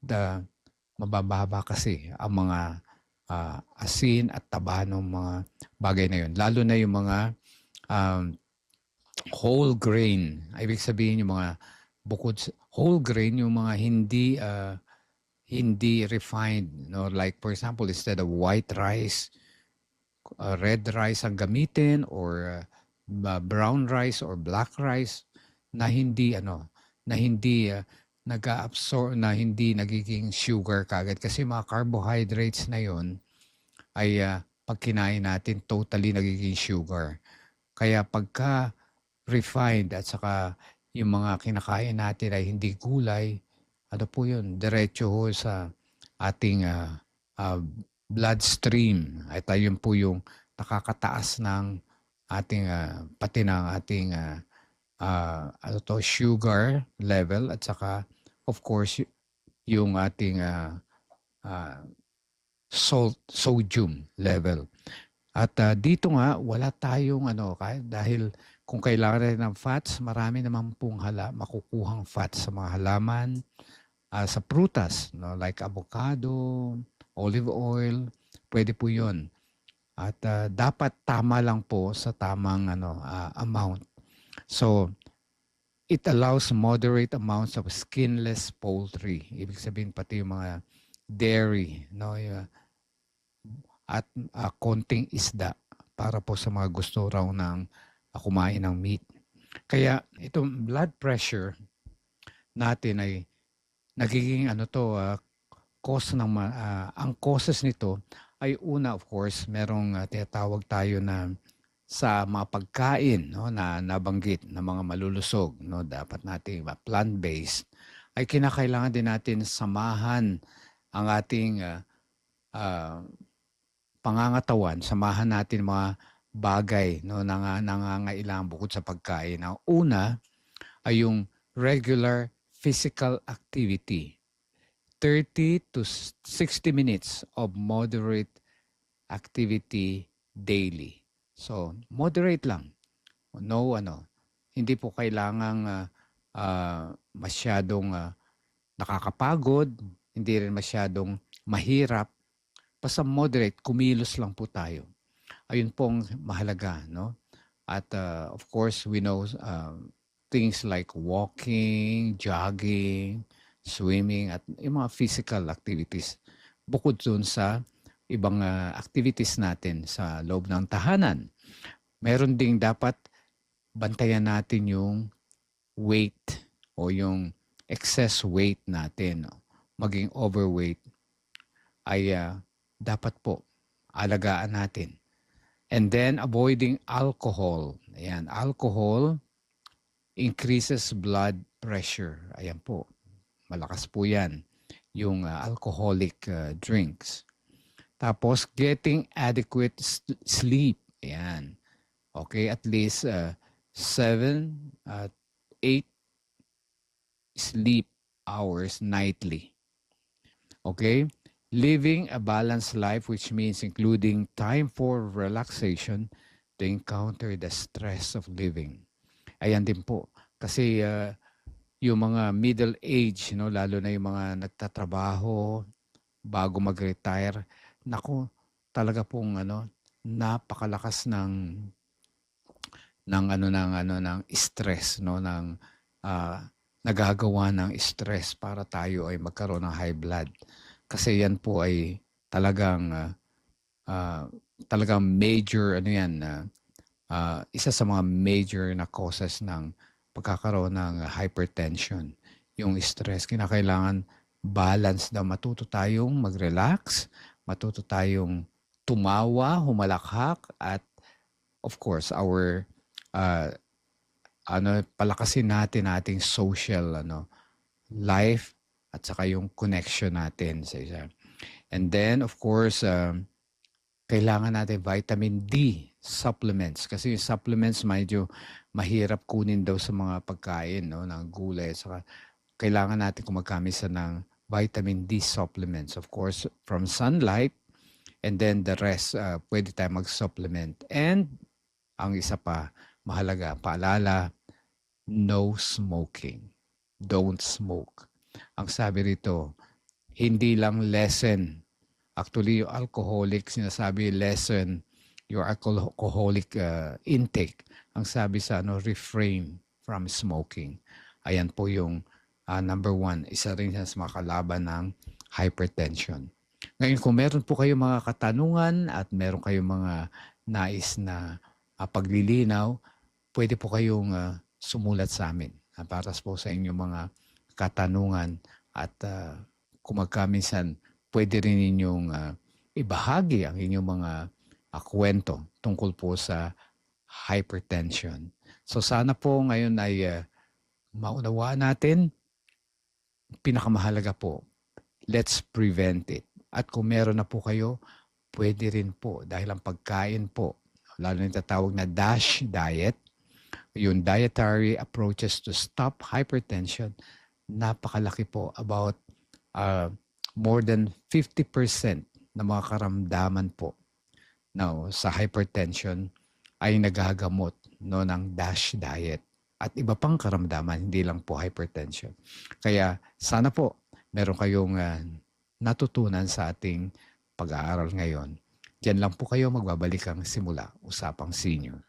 mabababa kasi ang mga asin at taba ng mga bagay na yun. Lalo na yung mga whole grain. Ibig sabihin yung mga whole grain, yung mga hindi refined, no? Like for example, instead of white rice, red rice ang gamitin, or brown rice or black rice na hindi nag-absorb, na hindi nagiging sugar kagad, kasi mga carbohydrates na yon ay pag kinain natin totally nagiging sugar. Kaya pagka refined at saka yung mga kinakain natin ay hindi gulay, ano po yun, diretso ho sa ating bloodstream. At ayun po yung nakakataas ng ating, pati ng ating sugar level, at saka of course yung ating sodium level. At dito nga, wala tayong dahil kung kailangan rin ng fats, marami naman pong makukuhang fats sa mga halaman, sa prutas, no, like avocado, olive oil, pwede po 'yon. At dapat tama lang po sa tamang amount. So it allows moderate amounts of skinless poultry. Ibig sabihin pati yung mga dairy, no, at konting isda para po sa mga gusto raw ng kumain ng meat. Kaya itong blood pressure natin ay nagiging cause ng ang causes nito ay una, of course, merong tinatawag tayo na sa mga pagkain, no, na nabanggit na mga malulusog, no, dapat nating plant-based, ay kinakailangan din natin samahan ang ating pangangatawan, samahan natin mga bagay, no, nangangailangan bukod sa pagkain. Ang una ay yung regular physical activity. 30 to 60 minutes of moderate activity daily. So, moderate lang. No, hindi po kailangang masyadong nakakapagod, hindi rin masyadong mahirap. Basta moderate, kumilos lang po tayo. Ayun pong mahalaga, no? At of course, we know things like walking, jogging, swimming, at yung mga physical activities. Bukod dun sa ibang activities natin sa loob ng tahanan. Meron ding dapat bantayan natin yung weight o yung excess weight natin. Maging overweight ay dapat po alagaan natin. And then avoiding alcohol. Ayan, alcohol increases blood pressure. Ayan po, malakas po yan, yung alcoholic drinks. Tapos, getting adequate sleep. Ayan. Okay, at least 7 at 8 sleep hours nightly. Okay? Living a balanced life, which means including time for relaxation to encounter the stress of living. Ayan din po. Kasi yung mga middle age, no, lalo na yung mga nagtatrabaho bago mag-retire, naku, talaga pong napakalakas ng stress, no, ng nagagawa ng stress para tayo ay magkaroon ng high blood. Kasi yan po ay talagang major isa sa mga major na causes ng pagkakaroon ng hypertension. Yung stress, kinakailangan balance daw. Matuto tayong mag-relax, matuto tayong tumawa, humalakhak, at of course, our palakasin natin ating social life at saka yung connection natin sa isa. And then, of course, kailangan natin vitamin D supplements. Kasi yung supplements medyo mahirap kunin daw sa mga pagkain, no, ng gulay. Saka kailangan natin kumakamisa ng vitamin D supplements. Of course, from sunlight, and then the rest, pwede tayo mag-supplement. And ang isa pa, mahalaga, paalala, no smoking. Don't smoke. Ang sabi rito, hindi lang lessen. Actually, yung alcoholic, sinasabi lessen your alcoholic intake. Ang sabi sa refrain from smoking. Ayan po yung number 1. Isa rin sa mga kalaban ng hypertension. Ngayon, kung meron po kayong mga katanungan at meron kayong mga nais na paglilinaw, pwede po kayong sumulat sa amin para po sa inyong mga katanungan at kung magkaminsan pwede rin ninyong ibahagi ang inyong mga kwento tungkol po sa hypertension. So sana po ngayon ay maunawaan natin, pinakamahalaga po, let's prevent it. At kung meron na po kayo, pwede rin po dahil ang pagkain po, lalo na tatawag na DASH diet, yung dietary approaches to stop hypertension, napakalaki po, about more than 50% ng mga karamdaman po sa hypertension ay nagagamot ng DASH diet at iba pang karamdaman, hindi lang po hypertension. Kaya sana po meron kayong natutunan sa ating pag-aaral ngayon. Diyan lang po kayo magbabalik ang simula, Usapang Senior.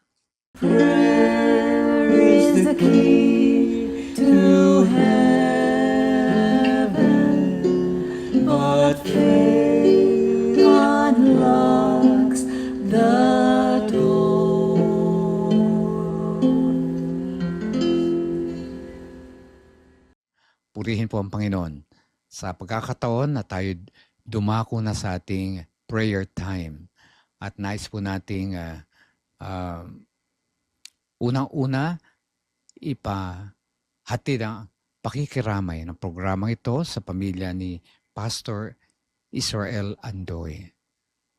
Prayer is the key to heaven, but faith unlocks the door. Purihin po ang Panginoon sa pagkakataon na tayo dumako na sa ating prayer time. At nais po nating unang-una ipahatid ang pakikiramay ng programang ito sa pamilya ni Pastor Israel Andoy.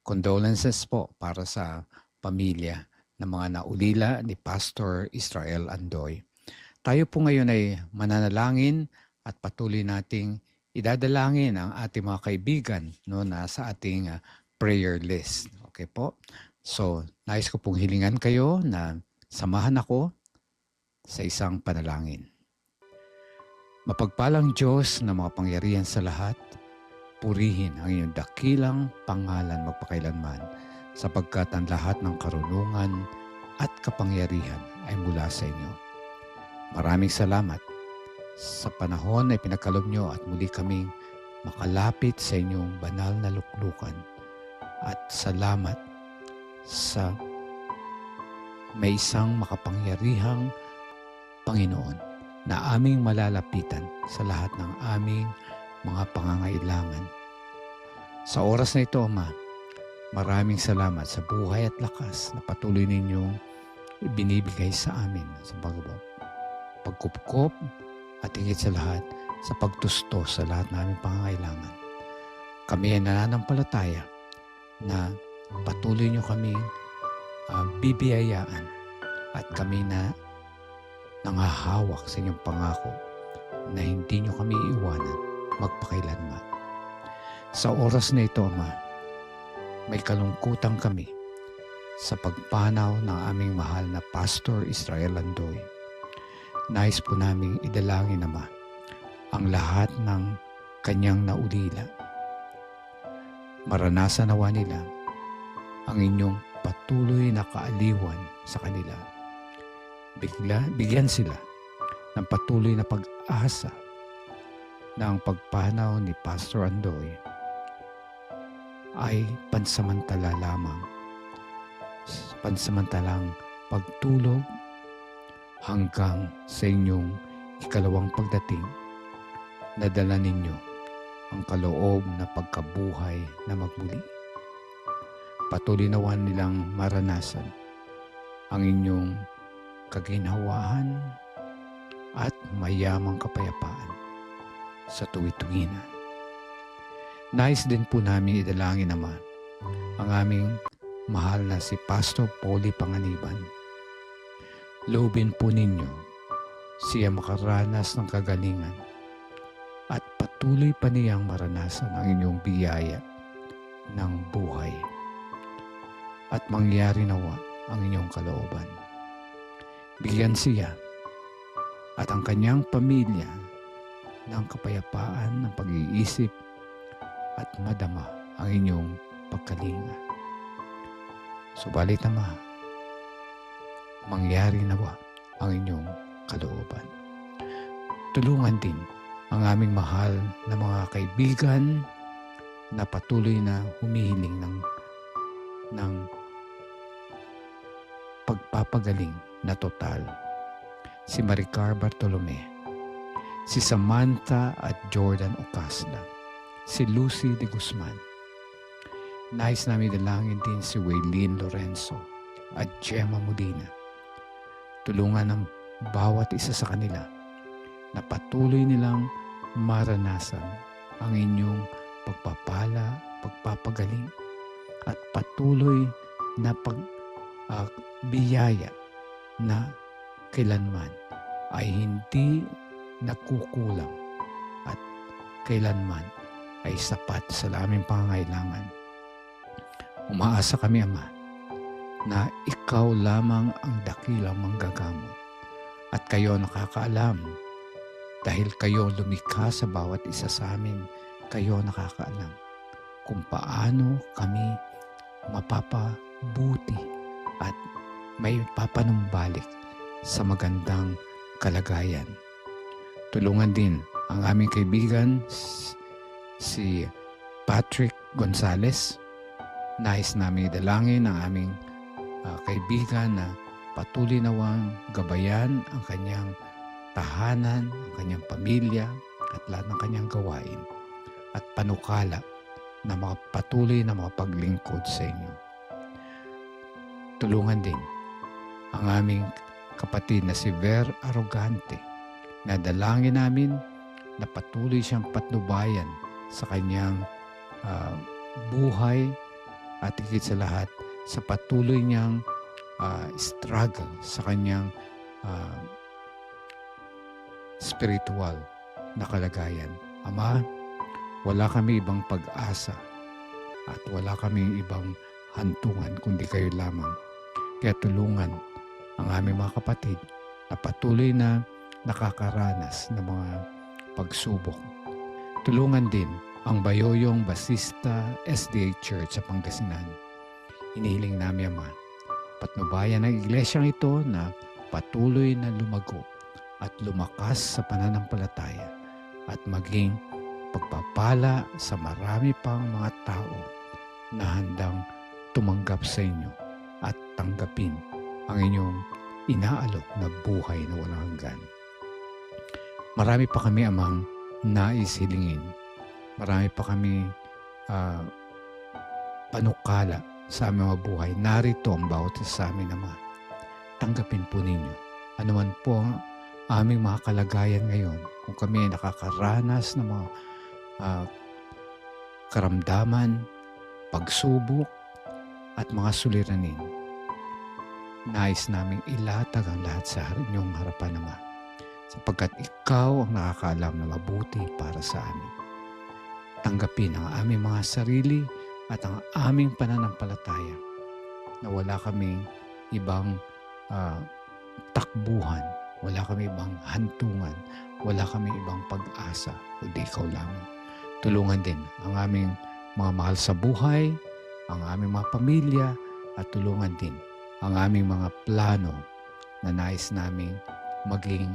Condolences po para sa pamilya ng mga naulila ni Pastor Israel Andoy. Tayo po ngayon ay mananalangin at patuloy nating idadalangin ang ating mga kaibigan na sa ating prayer list. Okay po? So, nais ko pong hilingan kayo na samahan ako sa isang panalangin. Mapagpalang Diyos na mga pangyarihan sa lahat, purihin ang iyong dakilang pangalan magpakailanman, sapagkat ang lahat ng karunungan at kapangyarihan ay mula sa inyo. Maraming salamat sa panahon na pinagkaloob nyo at muli kaming makalapit sa inyong banal na luklukan. at salamat sa may isang makapangyarihang Panginoon na aming malalapitan sa lahat ng aming mga pangangailangan. Sa oras na ito, Ama, maraming salamat sa buhay at lakas na patuloy ninyong ibinibigay sa amin sa pagkupkop at higit sa lahat sa pagtusto sa lahat ng aming pangangailangan. Kami ay nananampalataya na patuloy nyo kami bibiyayaan at kami na nangahawak sa inyong pangako na hindi nyo kami iiwanan magpakailanman. Sa oras na ito, Ama, may kalungkutan kami sa pagpanaw ng aming mahal na Pastor Israel Landoy. Nais po namin idalangin, Ama, ang lahat ng kanyang naulila. Maranasan nawa nila ang inyong patuloy na kaaliwan sa kanila. Bigyan sila ng patuloy na pag-asa na ang pagpanaw ni Pastor Andoy ay pansamantala lamang. Pansamantalang pagtulog hanggang sa inyong ikalawang pagdating na dala ninyo ang kaloob na pagkabuhay na magmuli. Patuloy nawan nilang maranasan ang inyong kaginhawaan at mayamang kapayapaan sa tuwi-tuwinan. Nais din po namin idalangin, Ama, ang aming mahal na si Pastor Polly Panganiban. Loobin po ninyo siya makaranas ng kagalingan at patuloy pa niyang maranasan ang inyong biyaya ng buhay at mangyari nawa ang inyong kalooban. Bigyan siya at ang kanyang pamilya ng kapayapaan ng pag-iisip at madama ang inyong pagkalinga. Subalit, Ama, mangyari nawa ang inyong kalooban. Tulungan din ang aming mahal na mga kaibigan na patuloy na humihiling ng pagpapagaling na total. Si Maricar Bartolome, si Samantha at Jordan Ocasla, si Lucy de Guzman. Nais namin dalangin din si Waylene Lorenzo at Gemma Modina. Tulungan ng bawat isa sa kanila na patuloy nilang maranasan ang inyong pagpapala, pagpapagaling at patuloy na biyaya na kailanman ay hindi nakukulang at kailanman ay sapat sa aming pangangailangan. Umaasa kami, Ama, na ikaw lamang ang dakilang manggagamot at kayo nakakaalam dahil kayo lumikha sa bawat isa sa amin, kayo nakakaalam kung paano kami mapapabuti at may papanumbalik sa magandang kalagayan. Tulungan din ang aming kaibigan si Patrick Gonzales. Nais namin idalangin ang aming kaibigan na patuloy nawang gabayan ang kanyang tahanan, ang kanyang pamilya at lahat ng kanyang gawain at panukala na patuloy na makapaglingkod sa inyo. Tulungan din ang aming kapatid na si Ver Arrogante na dalangin namin na patuloy siyang patnubayan sa kanyang buhay at higit sa lahat sa patuloy niyang struggle sa kanyang spiritual na kalagayan. Ama, wala kami ibang pag-asa at wala kami ibang hantungan kundi kayo lamang. Kaya tulungan ang aming mga kapatid na patuloy na nakakaranas ng mga pagsubok. Tulungan din ang Bayoyong Basista SDA Church sa Pangasinan. Inihiling namin, Ama, patnubayan ng iglesyang ito na patuloy na lumago at lumakas sa pananampalataya at maging pagpapala sa marami pang mga tao na handang tumanggap sa inyo at tanggapin ang inyong inaalok na buhay na walang hanggan. Marami pa kami, Amang, nais hilingin. Marami pa kami panukala sa aming mga buhay. Narito ang bawat isa sa amin, Ama. Tanggapin po ninyo. Ano man po ang aming mga kalagayan ngayon, kung kami ay nakakaranas ng mga karamdaman, pagsubok, at mga suliranin, nais naming ilatag ang lahat sa inyong harapan, Ama, sapagkat ikaw ang nakakaalam na mabuti para sa amin. Tanggapin ang aming mga sarili at ang aming pananampalataya na wala kaming ibang takbuhan, wala kami ibang hantungan, wala kami ibang pag-asa, kundi ikaw lamang. Tulungan din ang aming mga mahal sa buhay, ang aming mga pamilya, at tulungan din ang aming mga plano na nais naming maging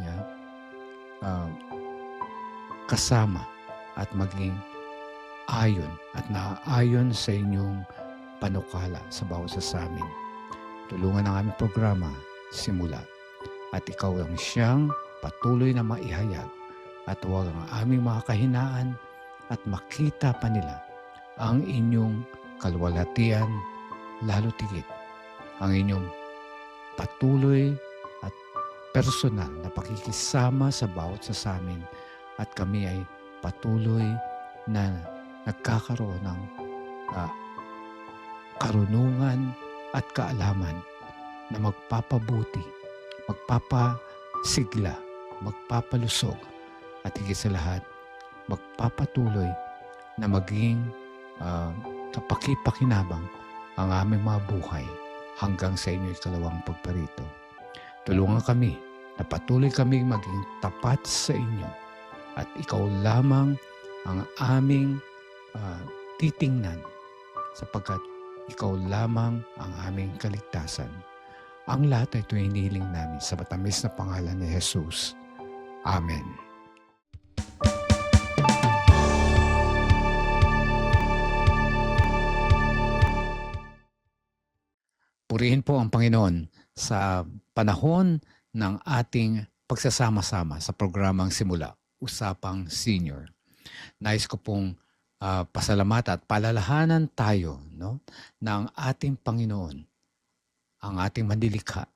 kasama at maging ayon at naaayon sa inyong panukala sa bawat isa sa amin. Tulungan ang aming programa simula at ikaw ang siyang patuloy na maihayag at huwag ang aming mga kahinaan at makita pa nila ang inyong kalwalhatian, lalo tigit ang inyong patuloy at personal na pakikisama sa bawat sa amin at kami ay patuloy na nagkakaroon ng karunungan at kaalaman na magpapabuti, magpapasigla, magpapalusog at higit sa lahat, magpapatuloy na maging kapakipakinabang ang aming mga buhay hanggang sa inyo'y kalawang pagparito. Tulungan kami na patuloy kaming maging tapat sa inyo at ikaw lamang ang aming titingnan sapagkat ikaw lamang ang aming kaligtasan. Ang lahat ay ito hinihiling namin sa matamis na pangalan ni Jesus. Amen. Purihin po ang Panginoon sa panahon ng ating pagsasama-sama sa programang Simula, Usapang Senior. Nais ko pong pasalamatan at palalahanan tayo, no, ng ating Panginoon, ang ating manlilikha,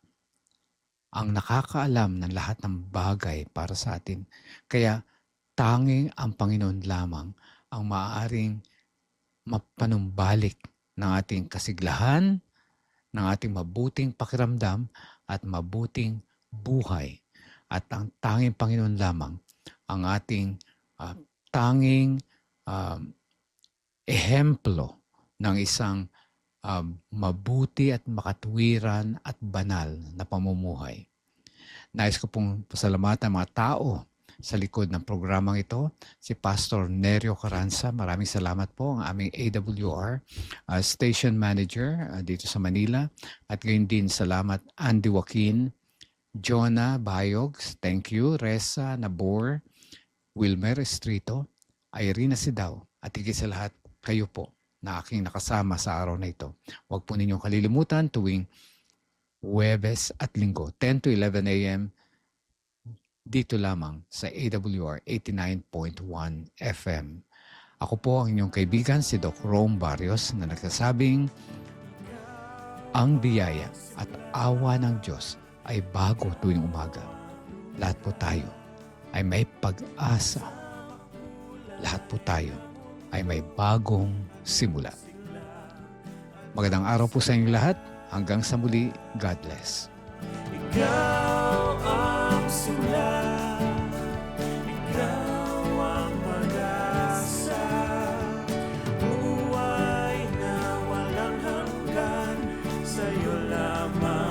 ang nakakaalam ng lahat ng bagay para sa atin. Kaya tanging ang Panginoon lamang ang maaaring mapanumbalik ng ating kasiglahan, ng ating mabuting pakiramdam at mabuting buhay. At ang tanging Panginoon lamang ang ating tanging ehemplo ng isang mabuti at makatuwiran at banal na pamumuhay. Nais ko pong pasalamatan mga tao sa likod ng programang ito, si Pastor Nerio Carranza. Maraming salamat po, ang aming AWR Station Manager dito sa Manila. At gayon din salamat Andy Joaquin, Jonah Bayogs, thank you, Reza Nabor, Wilmer Estrito, Irina Sidaw, at higit sa lahat kayo po na aking nakasama sa araw na ito. Huwag po ninyong kalilimutan tuwing Huwebes at Linggo, 10 to 11 a.m. dito lamang sa AWR 89.1 FM. Ako po ang inyong kaibigan, si Doc Rome Barrios, na nagsasabing, ang biyaya at awa ng Diyos ay bago tuwing umaga. Lahat po tayo ay may pag-asa. Lahat po tayo ay may bagong simula. Magandang araw po sa inyo lahat. Hanggang sa muli, God bless. Ikaw ang simula, ikaw ang pag-asa, buhay na walang hanggan, sa'yo lamang.